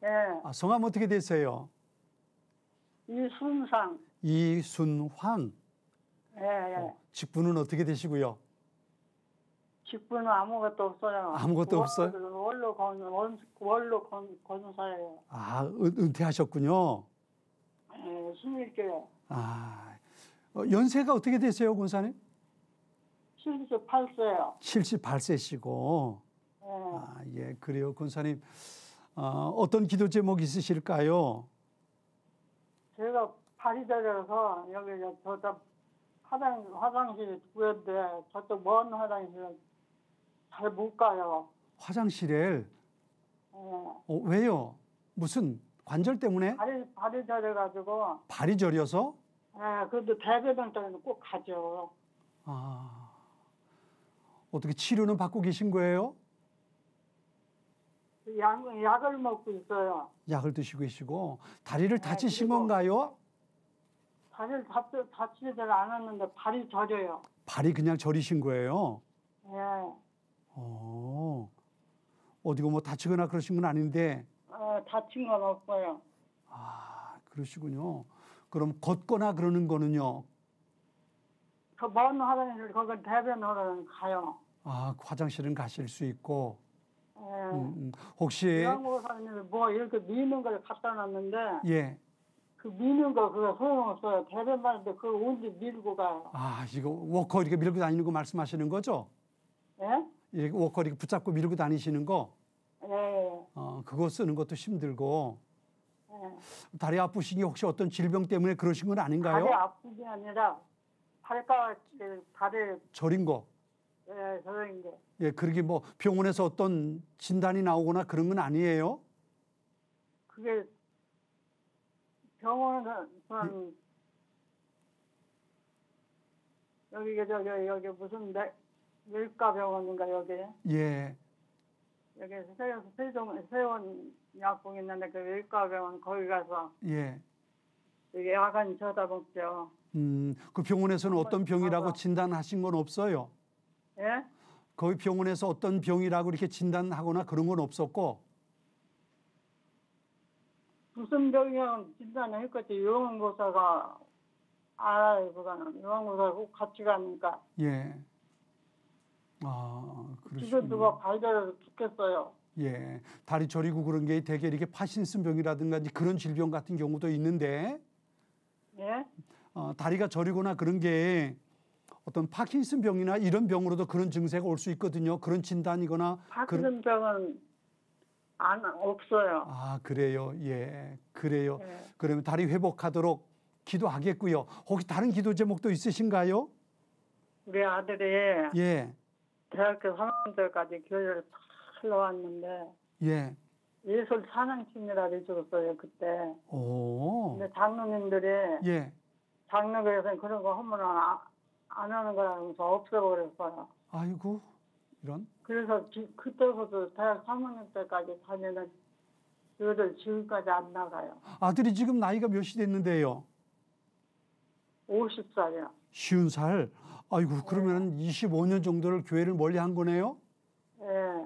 예. 성함 어떻게 되세요? 이순황. 예. 직분은 어떻게 되시고요? 직분은 아무것도 없어요. 아무것도 없어요? 원로 권사예요. 은퇴하셨군요. 예, 11개. 연세가 어떻게 되세요, 권사님? 78세요. 78세시고. 예. 예, 그래요, 권사님. 어떤 기도 제목 있으실까요? 제가 발이 저려서 여기 저쪽 화장실 구했는데 저쪽 먼 화장실은 잘 못 가요. 화장실에? 왜요? 무슨 관절 때문에? 발이 저려가지고. 발이 저려서? 그래도 대배당 때는 꼭 가죠. 아, 어떻게 치료는 받고 계신 거예요? 약을 먹고 있어요. 약을 드시고 계시고 다리를 다치신 그리고 건가요? 다리를 다치지는 않았는데 발이 저려요. 발이 그냥 저리신 거예요? 예. 어디가 뭐 다치거나 그러신 건 아닌데. 다친 건 없어요. 아, 그러시군요. 그럼 걷거나 그러는 거는요? 그 먼 화장실 거기 대변하러 가요. 아, 화장실은 가실 수 있고. 예. 혹시 요양보호사님이 뭐 이렇게 미는 걸 갖다 놨는데 예. 그 미는 거 그거 소용없어요. 대변 받는데 그걸 언제 밀고 가요. 아, 이거 워커 이렇게 밀고 다니는 거 말씀하시는 거죠? 예? 이 워커 이렇게 붙잡고 밀고 다니시는 거? 예. 그거 쓰는 것도 힘들고. 예. 다리 아프신 게 혹시 어떤 질병 때문에 그러신 건 아닌가요? 다리 아픈 게 아니라 발가락 다리 저린 거. 저런 게. 예, 그러게 뭐 병원에서 어떤 진단이 나오거나 그런 건 아니에요? 그게 병원에서 여기 무슨 내과 병원인가 여기. 예. 여기 세원 약국 있는데 그 외과 병원 거기 가서 예. 여기 야간 쳐다보죠. 그 병원에서는 어떤 병이라고 가서. 진단하신 건 없어요? 예? 거기 병원에서 어떤 병이라고 이렇게 진단하거나 그런 건 없었고? 무슨 병이냐고 진단을 했겠지. 요양보호사가 알아요. 그거는 요양보호사 꼭 같이 가니까. 예. 아, 지금 그러시군요. 누가 발달해서 죽겠어요. 예. 다리 저리고 그런 게 되게 이렇게 파킨슨병이라든가 그런 질병 같은 경우도 있는데, 예? 다리가 저리거나 그런 게 어떤 파킨슨병이나 이런 병으로도 그런 증세가 올 수 있거든요. 그런 진단이거나. 파킨슨병은 없어요. 아, 그래요. 예. 그래요. 예. 그러면 다리 회복하도록 기도하겠고요. 혹시 다른 기도 제목도 있으신가요? 우리 아들이 예. 대학교 3학년 때까지 교회를 잘 나왔는데 예. 예술 찬양팀이라 해줬어요 그때. 오. 근데 장로님들이 예. 장로교에서는 그런 거 하면 안 하는 거라면서 없애버렸어요. 아이고, 이런. 그래서 그때부터 대학 3학년 때까지 다니는 교회를 지금까지 안 나가요. 아들이 지금 나이가 몇이 됐는데요? 50살이요. 50살. 아이고, 그러면 25년 정도를 교회를 멀리 한 거네요? 예.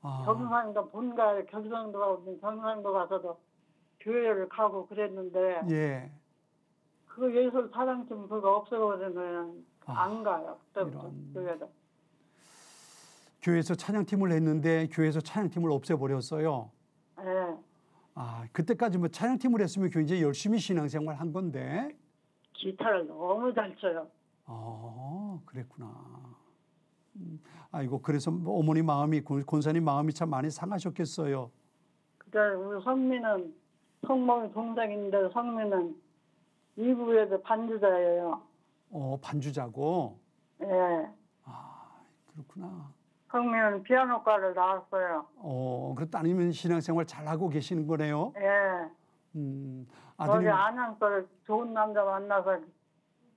아, 경상도 본가에 경상도 가서도 교회를 가고 그랬는데 예. 그 예술 사랑팀 그거 없애버리면 안 가요. 그때부터 이런. 교회를. 교회에서 찬양팀을 했는데 교회에서 찬양팀을 없애버렸어요. 예. 아, 그때까지 뭐 찬양팀을 했으면 굉장히 열심히 신앙생활 한 건데. 기타를 너무 잘 쳐요. 그랬구나. 아이고, 그래서 뭐 어머니 마음이, 권사님 마음이 참 많이 상하셨겠어요. 그래 우리 성민은 성모의 동생인데 성민은 이부에도 반주자예요. 반주자고. 예. 그렇구나. 성민은 피아노과를 나왔어요. 그렇 따님은 신앙생활 잘하고 계시는 거네요. 예. 음, 거기 아드님, 안양걸 좋은 남자 만나서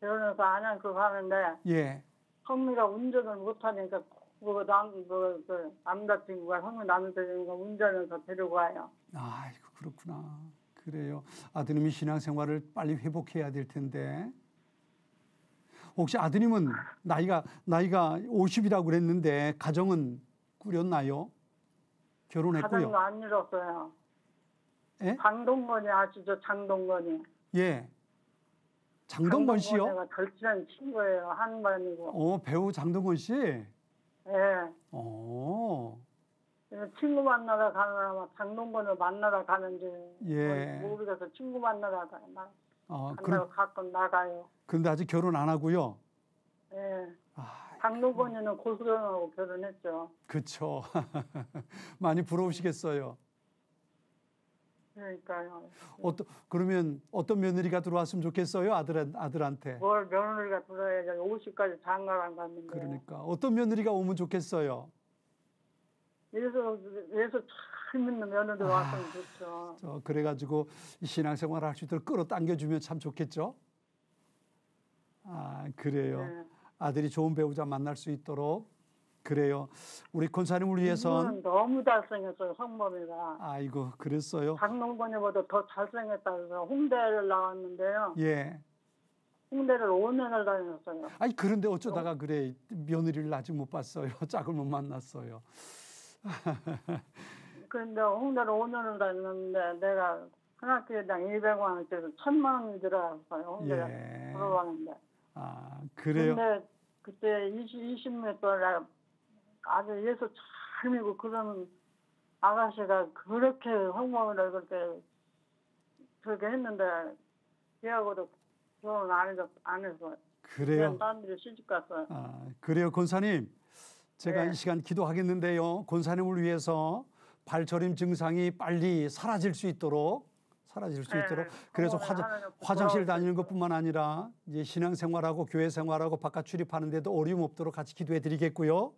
결혼해서 안양걸 가는데 예. 성미가 운전을 못하니까 그 남자친구가 성미 남자친구가 운전해서 데리고 와요. 아이고, 그렇구나. 그래요. 아드님이 신앙생활을 빨리 회복해야 될 텐데. 혹시 아드님은 나이가 50이라고 그랬는데 가정은 꾸렸나요? 결혼했고요. 가정도 안 이뤘어요. 예? 장동건이 아시죠? 장동건이. 예. 장동건 씨요? 장동건이가 절친한 친구예요. 한반이고. 배우 장동건 씨? 예. 친구 만나러 가느라 장동건을 만나러 가는지 예. 모르겠어. 친구 만나러 간다고 그럼, 가끔 나가요. 근데 아직 결혼 안 하고요? 예. 장동건이는 고수경하고 결혼했죠. 그쵸. 많이 부러우시겠어요. 그러니까요. 그러면 어떤 며느리가 들어왔으면 좋겠어요? 아들한테. 뭘 며느리가 들어야지 50까지 장가를 안 갔는데. 그러니까 어떤 며느리가 오면 좋겠어요? 예수 힘 있는 며느리 왔으면 좋죠. 그래가지고 이 신앙생활을 할 수 있도록 끌어당겨주면 참 좋겠죠. 그래요. 네. 아들이 좋은 배우자 만날 수 있도록. 그래요. 우리 권사님을 위해선 너무 잘생겼어요, 성범이가. 아이고, 그랬어요. 장동건이보다 더 잘생겼다 그래서 홍대를 나왔는데요. 예. 홍대를 5년을 다녔어요. 아니, 그런데 어쩌다가 그래 며느리를 아직 못 봤어요. 짝을 못 만났어요. 그런데 홍대를 5년을 다녔는데 내가 한 학기당 200만 원짜리 1,000만 원이 들어갔어요. 홍대에 들어가는데. 그래요. 근데 그때 20몇 번에 아주 예수 잘 믿고 그러는 아가씨가 그렇게 성범이를 그렇게 했는데 걔하고도 결혼 안 했어요. 그래요. 딴 데로 시집 갔어요. 그래요, 권사님. 제가 네. 이 시간 기도하겠는데요. 권사님을 위해서 발저림 증상이 빨리 사라질 수 있도록 그래서 화장실 다니는 것뿐만 아니라 이제 신앙생활하고 교회 생활하고 바깥 출입하는데도 어려움 없도록 같이 기도해 드리겠고요.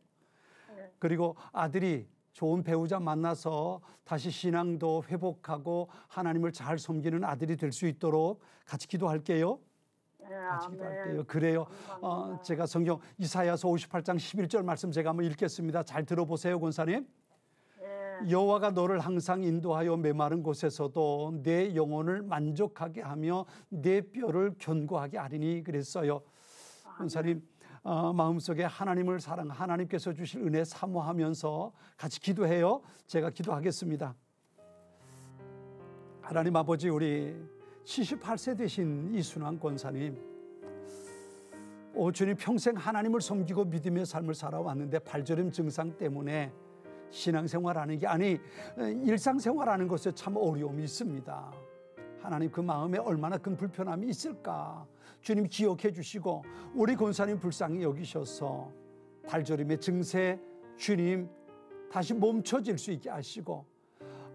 네. 그리고 아들이 좋은 배우자 만나서 다시 신앙도 회복하고 하나님을 잘 섬기는 아들이 될 수 있도록 같이 기도할게요. 네, 같이 아멘. 기도할게요. 그래요. 제가 성경 이사야서 58장 11절 말씀 제가 한번 읽겠습니다. 잘 들어보세요, 권사님. 여호와가 너를 항상 인도하여 메마른 곳에서도 내 영혼을 만족하게 하며 내 뼈를 견고하게 하리니 그랬어요. 권사님, 마음속에 하나님을 사랑, 하나님께서 주실 은혜 사모하면서 같이 기도해요. 제가 기도하겠습니다. 하나님 아버지, 우리 78세 되신 이순환 권사님, 주님 평생 하나님을 섬기고 믿음의 삶을 살아왔는데 발저림 증상 때문에 신앙생활하는 게 일상생활하는 것에 참 어려움이 있습니다. 하나님, 그 마음에 얼마나 큰 불편함이 있을까 주님 기억해 주시고 우리 권사님 불쌍히 여기셔서 발저림의 증세 주님 다시 멈춰질 수 있게 하시고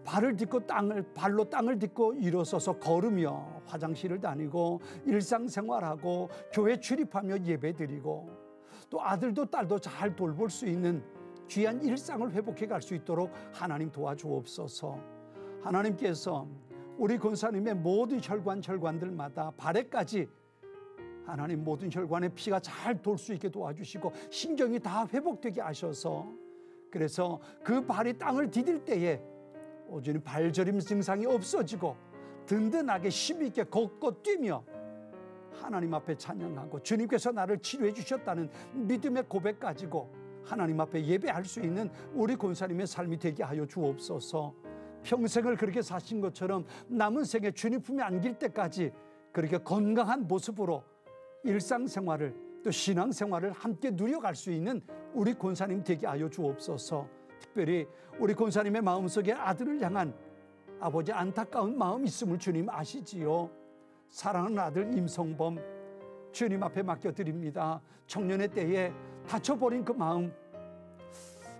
발로 땅을 딛고 일어서서 걸으며 화장실을 다니고 일상생활하고 교회 출입하며 예배드리고 또 아들도 딸도 잘 돌볼 수 있는 귀한 일상을 회복해 갈 수 있도록 하나님 도와주옵소서. 하나님께서 우리 권사님의 모든 혈관들마다 발에까지 하나님 모든 혈관에 피가 잘 돌 수 있게 도와주시고 신경이 다 회복되게 하셔서 그래서 그 발이 땅을 디딜 때에 오직 발저림 증상이 없어지고 든든하게 힘있게 걷고 뛰며 하나님 앞에 찬양하고 주님께서 나를 치료해 주셨다는 믿음의 고백 가지고 하나님 앞에 예배할 수 있는 우리 권사님의 삶이 되게 하여 주옵소서. 평생을 그렇게 사신 것처럼 남은 생에 주님 품에 안길 때까지 그렇게 건강한 모습으로 일상생활을 또 신앙생활을 함께 누려갈 수 있는 우리 권사님 되게 하여 주옵소서. 특별히 우리 권사님의 마음속에 아들을 향한 아버지 안타까운 마음 있음을 주님 아시지요. 사랑하는 아들 임성범 주님 앞에 맡겨드립니다. 청년의 때에 닫혀버린 그 마음,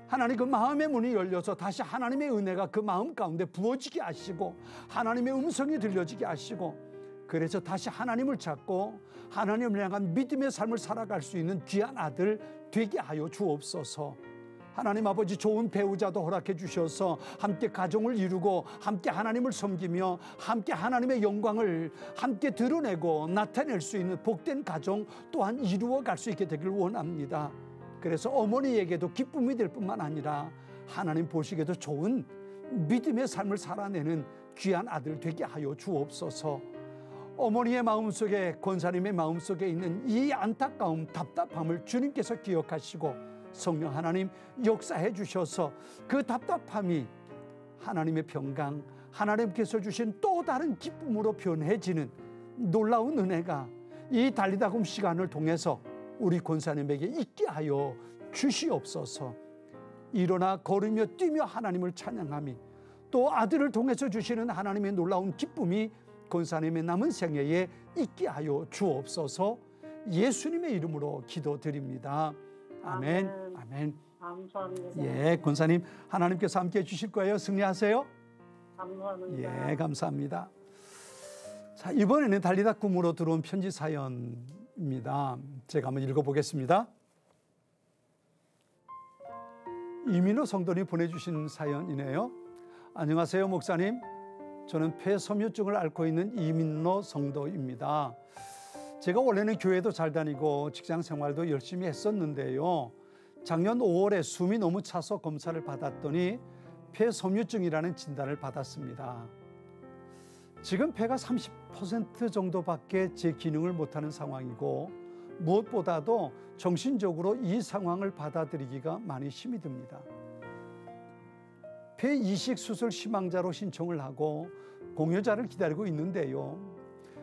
하나님 그 마음의 문이 열려서 다시 하나님의 은혜가 그 마음 가운데 부어지게 하시고 하나님의 음성이 들려지게 하시고 그래서 다시 하나님을 찾고 하나님을 향한 믿음의 삶을 살아갈 수 있는 귀한 아들 되게 하여 주옵소서. 하나님 아버지 좋은 배우자도 허락해 주셔서 함께 가정을 이루고 함께 하나님을 섬기며 함께 하나님의 영광을 함께 드러내고 나타낼 수 있는 복된 가정 또한 이루어갈 수 있게 되길 원합니다. 그래서 어머니에게도 기쁨이 될 뿐만 아니라 하나님 보시기에도 좋은 믿음의 삶을 살아내는 귀한 아들 되게 하여 주옵소서. 어머니의 마음속에 권사님의 마음속에 있는 이 안타까움 답답함을 주님께서 기억하시고 성령 하나님 역사해 주셔서 그 답답함이 하나님의 평강, 하나님께서 주신 또 다른 기쁨으로 변해지는 놀라운 은혜가 이 달리다금 시간을 통해서 우리 권사님에게 있게 하여 주시옵소서. 일어나 걸으며 뛰며 하나님을 찬양하며 또 아들을 통해서 주시는 하나님의 놀라운 기쁨이 권사님의 남은 생애에 있게 하여 주옵소서. 예수님의 이름으로 기도드립니다. 아멘. 아멘. 감사합니다. 예, 권사님 하나님께서 함께 해 주실 거예요. 승리하세요. 감사합니다. 예, 감사합니다. 자, 이번에는 달리다 꿈으로 들어온 편지 사연입니다. 제가 한번 읽어보겠습니다. 이민호 성도님 보내주신 사연이네요. 안녕하세요, 목사님. 저는 폐섬유증을 앓고 있는 이민노 성도입니다. 제가 원래는 교회도 잘 다니고 직장 생활도 열심히 했었는데요. 작년 5월에 숨이 너무 차서 검사를 받았더니 폐섬유증이라는 진단을 받았습니다. 지금 폐가 30% 정도밖에 제 기능을 못하는 상황이고 무엇보다도 정신적으로 이 상황을 받아들이기가 많이 힘이 듭니다. 폐 이식 수술 희망자로 신청을 하고 공여자를 기다리고 있는데요.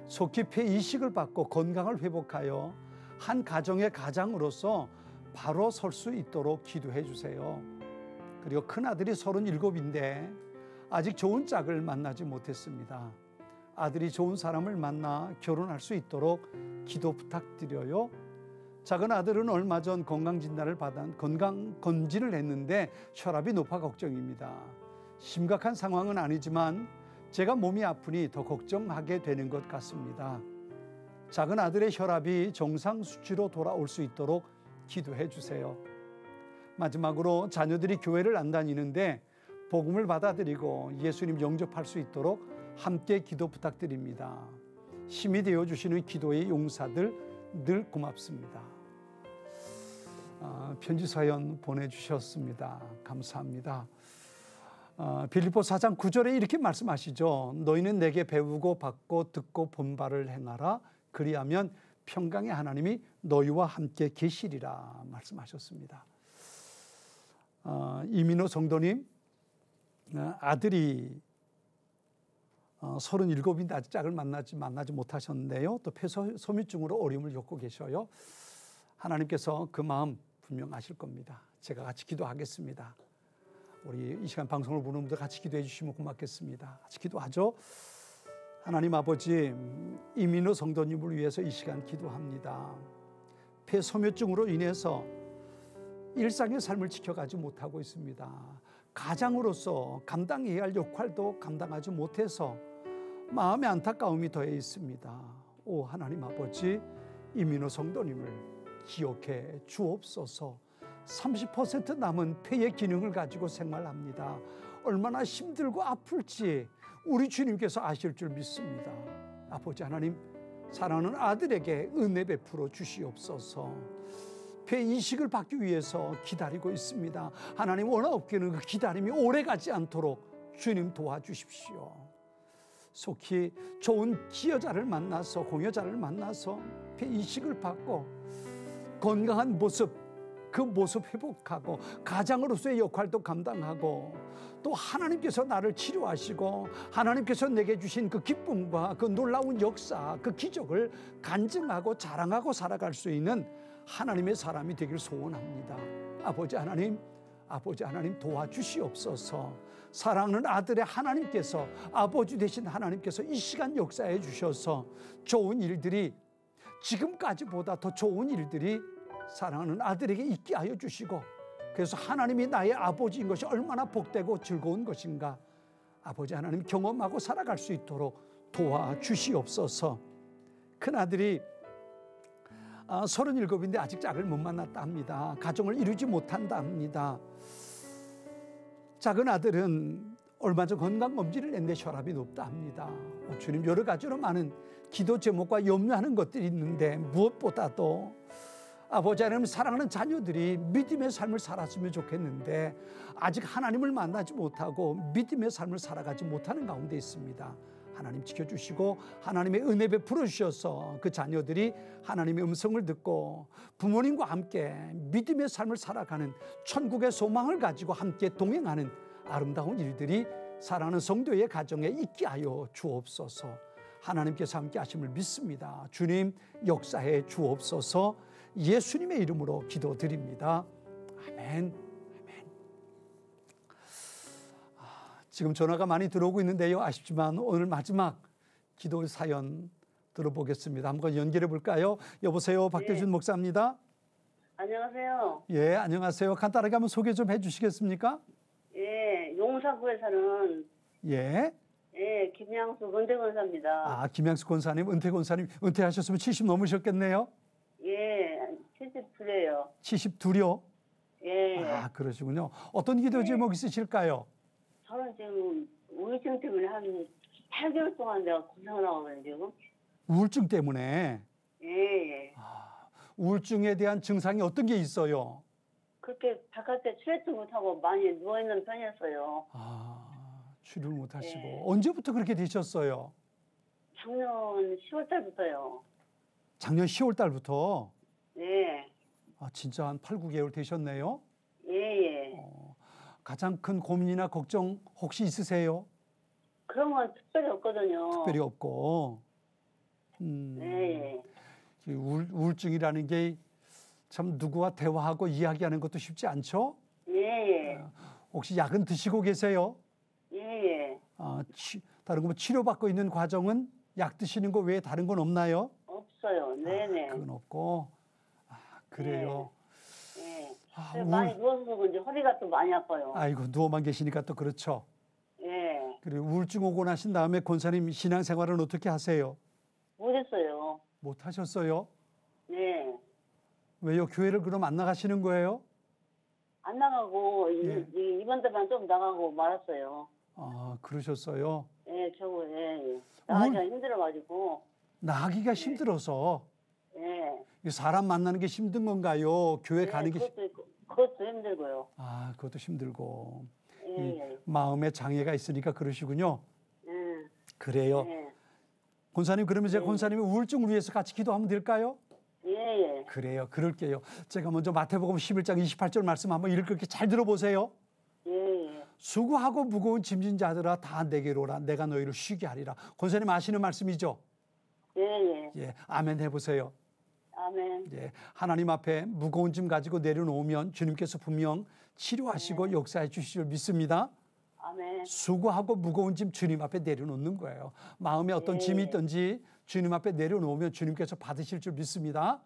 속히 폐 이식을 받고 건강을 회복하여 한 가정의 가장으로서 바로 설 수 있도록 기도해 주세요. 그리고 큰아들이 37인데 아직 좋은 짝을 만나지 못했습니다. 아들이 좋은 사람을 만나 결혼할 수 있도록 기도 부탁드려요. 작은 아들은 얼마 전 건강진단을 받은 건강검진을 했는데 혈압이 높아 걱정입니다. 심각한 상황은 아니지만 제가 몸이 아프니 더 걱정하게 되는 것 같습니다. 작은 아들의 혈압이 정상 수치로 돌아올 수 있도록 기도해 주세요. 마지막으로 자녀들이 교회를 안 다니는데 복음을 받아들이고 예수님 영접할 수 있도록 함께 기도 부탁드립니다. 힘이 되어주시는 기도의 용사들 늘 고맙습니다. 편지 사연 보내주셨습니다. 감사합니다. 빌립보 4장 9절에 이렇게 말씀하시죠. 너희는 내게 배우고 받고 듣고 본 바를 행하라. 그리하면 평강의 하나님이 너희와 함께 계시리라 말씀하셨습니다. 이민호 성도님, 아들이 37인데 아직 짝을 만나지 못하셨는데요. 또 폐섬유증으로 어려움을 겪고 계셔요. 하나님께서 그 마음 분명 아실 겁니다. 제가 같이 기도하겠습니다. 우리 이 시간 방송을 보는 분들 같이 기도해 주시면 고맙겠습니다. 같이 기도하죠. 하나님 아버지, 이민호 성도님을 위해서 이 시간 기도합니다. 폐섬유증으로 인해서 일상의 삶을 지켜가지 못하고 있습니다. 가장으로서 감당해야 할 역할도 감당하지 못해서 마음의 안타까움이 더해 있습니다. 오 하나님 아버지, 이민호 성도님을 기억해 주옵소서. 30% 남은 폐의 기능을 가지고 생활합니다. 얼마나 힘들고 아플지 우리 주님께서 아실 줄 믿습니다. 아버지 하나님, 사랑하는 아들에게 은혜 베풀어 주시옵소서. 폐 이식을 받기 위해서 기다리고 있습니다. 하나님, 원하옵기는 그 기다림이 오래가지 않도록 주님 도와주십시오. 속히 좋은 기여자를 만나서, 공여자를 만나서 폐 이식을 받고 건강한 모습, 그 모습 회복하고 가장으로서의 역할도 감당하고 또 하나님께서 나를 치료하시고 하나님께서 내게 주신 그 기쁨과 그 놀라운 역사, 그 기적을 간증하고 자랑하고 살아갈 수 있는 하나님의 사람이 되길 소원합니다. 아버지 하나님 도와주시옵소서. 사랑하는 아들의 하나님께서, 아버지 되신 하나님께서 이 시간 역사해 주셔서 좋은 일들이, 지금까지보다 더 좋은 일들이 사랑하는 아들에게 있게 하여 주시고, 그래서 하나님이 나의 아버지인 것이 얼마나 복되고 즐거운 것인가 아버지 하나님 경험하고 살아갈 수 있도록 도와주시옵소서. 큰아들이 37인데 아직 짝을 못 만났다 합니다. 가정을 이루지 못한다 합니다. 작은 아들은 얼마 전 건강검진을 했는데 혈압이 높다 합니다. 주님, 여러 가지로 많은 기도 제목과 염려하는 것들이 있는데 무엇보다도 아버지 하나님, 사랑하는 자녀들이 믿음의 삶을 살았으면 좋겠는데 아직 하나님을 만나지 못하고 믿음의 삶을 살아가지 못하는 가운데 있습니다. 하나님 지켜주시고 하나님의 은혜 베풀어 주셔서 그 자녀들이 하나님의 음성을 듣고 부모님과 함께 믿음의 삶을 살아가는 천국의 소망을 가지고 함께 동행하는 아름다운 일들이 사랑하는 성도의 가정에 있게 하여 주옵소서. 하나님께서 함께 하심을 믿습니다. 주님 역사해 주옵소서. 예수님의 이름으로 기도드립니다. 아멘. 지금 전화가 많이 들어오고 있는데요. 아쉽지만 오늘 마지막 기도 사연 들어보겠습니다. 한번 연결해 볼까요? 여보세요, 박대준 네. 목사입니다. 안녕하세요. 예, 안녕하세요. 간단하게 한번 소개 좀 해주시겠습니까? 예, 용사구에 사는 예, 김양숙 은퇴 권사입니다. 김양숙 권사님, 은퇴 권사님, 은퇴하셨으면 70 넘으셨겠네요. 예, 72예요. 72요? 예. 그러시군요. 어떤 기도 제목 있으실까요? 저는 지금 우울증 때문에 한 8개월 동안 내가 고생을 하거든요, 지금. 우울증 때문에. 예, 예. 우울증에 대한 증상이 어떤 게 있어요? 그렇게 바깥에 출입도 못하고 많이 누워있는 편이었어요. 치료를 못 하시고. 네. 언제부터 그렇게 되셨어요? 작년 10월 달부터요. 작년 10월 달부터? 네. 진짜 한 8, 9개월 되셨네요? 예, 예. 가장 큰 고민이나 걱정 혹시 있으세요? 그런 건 특별히 없거든요. 특별히 없고. 네, 예. 우울증이라는 게 참 누구와 대화하고 이야기하는 것도 쉽지 않죠? 예, 예. 혹시 약은 드시고 계세요? 예, 예. 다른 거 뭐 치료받고 있는 과정은 약 드시는 거 외에 다른 건 없나요? 없어요. 네네. 그건 없고. 그래요. 네. 많이 누워서 그런지 허리가 또 많이 아파요. 아이고, 누워만 계시니까 또 그렇죠. 예. 그리고 우울증 오고 나신 다음에 권사님 신앙생활은 어떻게 하세요? 못했어요. 못 하셨어요? 네. 왜요? 교회를 그럼 안 나가시는 거예요? 안 나가고 예. 이번 달만 좀 나가고 말았어요. 그러셨어요? 예, 예. 나가기가 힘들어가지고. 나가기가 힘들어서. 예. 사람 만나는 게 힘든 건가요? 교회 가는 게 그것도 힘들고요. 그것도 힘들고. 예. 마음에 장애가 있으니까 그러시군요. 예. 그래요. 예. 권사님, 그러면 제가 권사님의 우울증을 위해서 같이 기도하면 될까요? 예, 예. 그래요. 그럴게요. 제가 먼저 마태복음 11장 28절 말씀 한번 읽을게. 잘 들어보세요. 예, 예. 수고하고 무거운 짐진 자들아 다 내게로 오라. 내가 너희를 쉬게 하리라. 권사님 아시는 말씀이죠? 예, 예. 예, 아멘 해보세요. 아멘. 예, 하나님 앞에 무거운 짐 가지고 내려놓으면 주님께서 분명 치료하시고 역사해 주실 줄 믿습니다. 아멘. 수고하고 무거운 짐 주님 앞에 내려놓는 거예요. 마음에 어떤 짐이 있든지 주님 앞에 내려놓으면 주님께서 받으실 줄 믿습니다.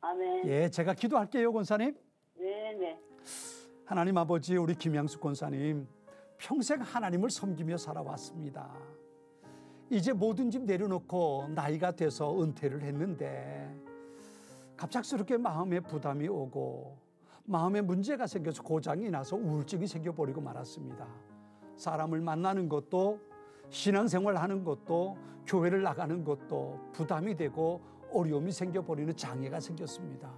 아멘. 예, 제가 기도할게요, 권사님. 네, 네. 하나님 아버지, 우리 김양숙 권사님 평생 하나님을 섬기며 살아왔습니다. 이제 모든 짐 내려놓고 나이가 돼서 은퇴를 했는데 갑작스럽게 마음에 부담이 오고 마음에 문제가 생겨서 고장이 나서 우울증이 생겨버리고 말았습니다. 사람을 만나는 것도 신앙생활 하는 것도 교회를 나가는 것도 부담이 되고 어려움이 생겨버리는 장애가 생겼습니다.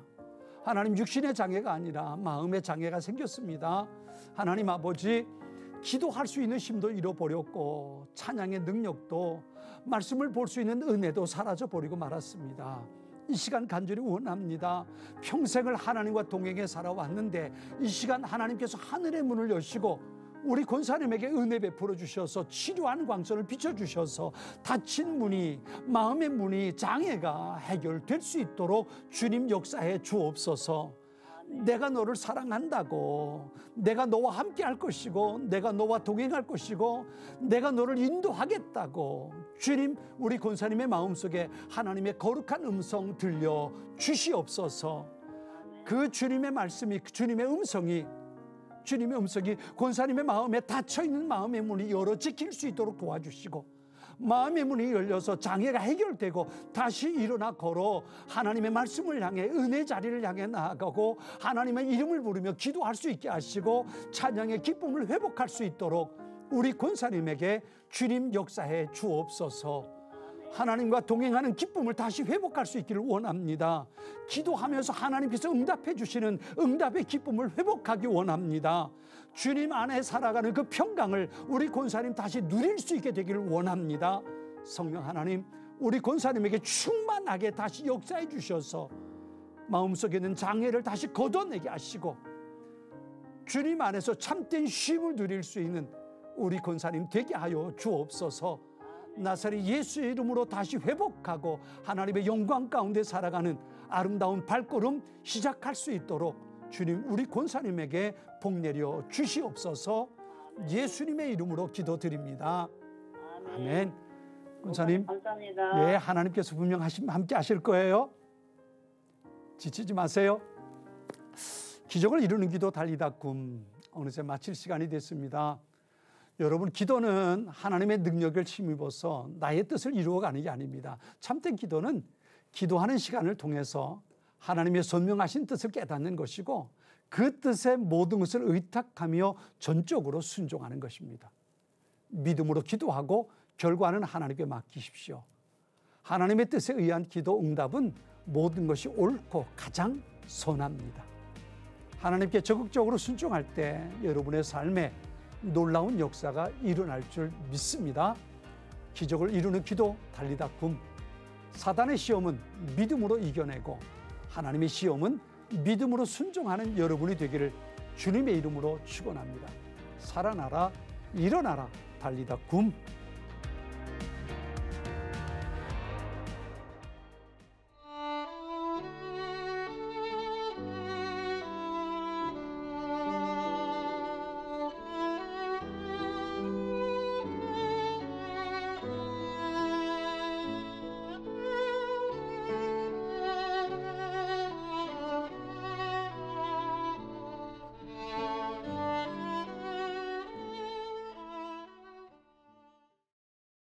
하나님, 육신의 장애가 아니라 마음의 장애가 생겼습니다. 하나님 아버지, 기도할 수 있는 힘도 잃어버렸고 찬양의 능력도 말씀을 볼 수 있는 은혜도 사라져버리고 말았습니다. 이 시간 간절히 원합니다. 평생을 하나님과 동행해 살아왔는데 이 시간 하나님께서 하늘의 문을 여시고 우리 권사님에게 은혜 베풀어 주셔서 치료하는 광선을 비춰주셔서 닫힌 문이, 마음의 문이, 장애가 해결될 수 있도록 주님 역사해 주옵소서. 내가 너를 사랑한다고, 내가 너와 함께 할 것이고, 내가 너와 동행할 것이고, 내가 너를 인도하겠다고 주님, 우리 권사님의 마음속에 하나님의 거룩한 음성 들려 주시옵소서. 그 주님의 말씀이, 주님의 음성이 권사님의 마음에 닫혀있는 마음의 문이 열어지킬 수 있도록 도와주시고 마음의 문이 열려서 장애가 해결되고 다시 일어나 걸어 하나님의 말씀을 향해 은혜 자리를 향해 나아가고 하나님의 이름을 부르며 기도할 수 있게 하시고 찬양의 기쁨을 회복할 수 있도록 우리 권사님에게 주님 역사해 주옵소서. 하나님과 동행하는 기쁨을 다시 회복할 수 있기를 원합니다. 기도하면서 하나님께서 응답해 주시는 응답의 기쁨을 회복하기 원합니다. 주님 안에 살아가는 그 평강을 우리 권사님 다시 누릴 수 있게 되기를 원합니다. 성령 하나님, 우리 권사님에게 충만하게 다시 역사해 주셔서 마음속에 있는 장애를 다시 걷어내게 하시고 주님 안에서 참된 쉼을 누릴 수 있는 우리 권사님 되게 하여 주옵소서. 나사렛 예수의 이름으로 다시 회복하고 하나님의 영광 가운데 살아가는 아름다운 발걸음 시작할 수 있도록 주님, 우리 권사님에게 복 내려 주시옵소서. 예수님의 이름으로 기도드립니다. 아멘. 권사님, 감사합니다. 예, 하나님께서 분명 함께 하실 거예요. 지치지 마세요. 기적을 이루는 기도 달리다 꿈, 어느새 마칠 시간이 됐습니다. 여러분, 기도는 하나님의 능력을 힘입어서 나의 뜻을 이루어가는 게 아닙니다. 참된 기도는 기도하는 시간을 통해서 하나님의 선명하신 뜻을 깨닫는 것이고 그 뜻에 모든 것을 의탁하며 전적으로 순종하는 것입니다. 믿음으로 기도하고 결과는 하나님께 맡기십시오. 하나님의 뜻에 의한 기도 응답은 모든 것이 옳고 가장 선합니다. 하나님께 적극적으로 순종할 때 여러분의 삶에 놀라운 역사가 일어날 줄 믿습니다. 기적을 이루는 기도 달리다 굼. 사단의 시험은 믿음으로 이겨내고 하나님의 시험은 믿음으로 순종하는 여러분이 되기를 주님의 이름으로 축원합니다. 살아나라, 일어나라, 달리다 굼.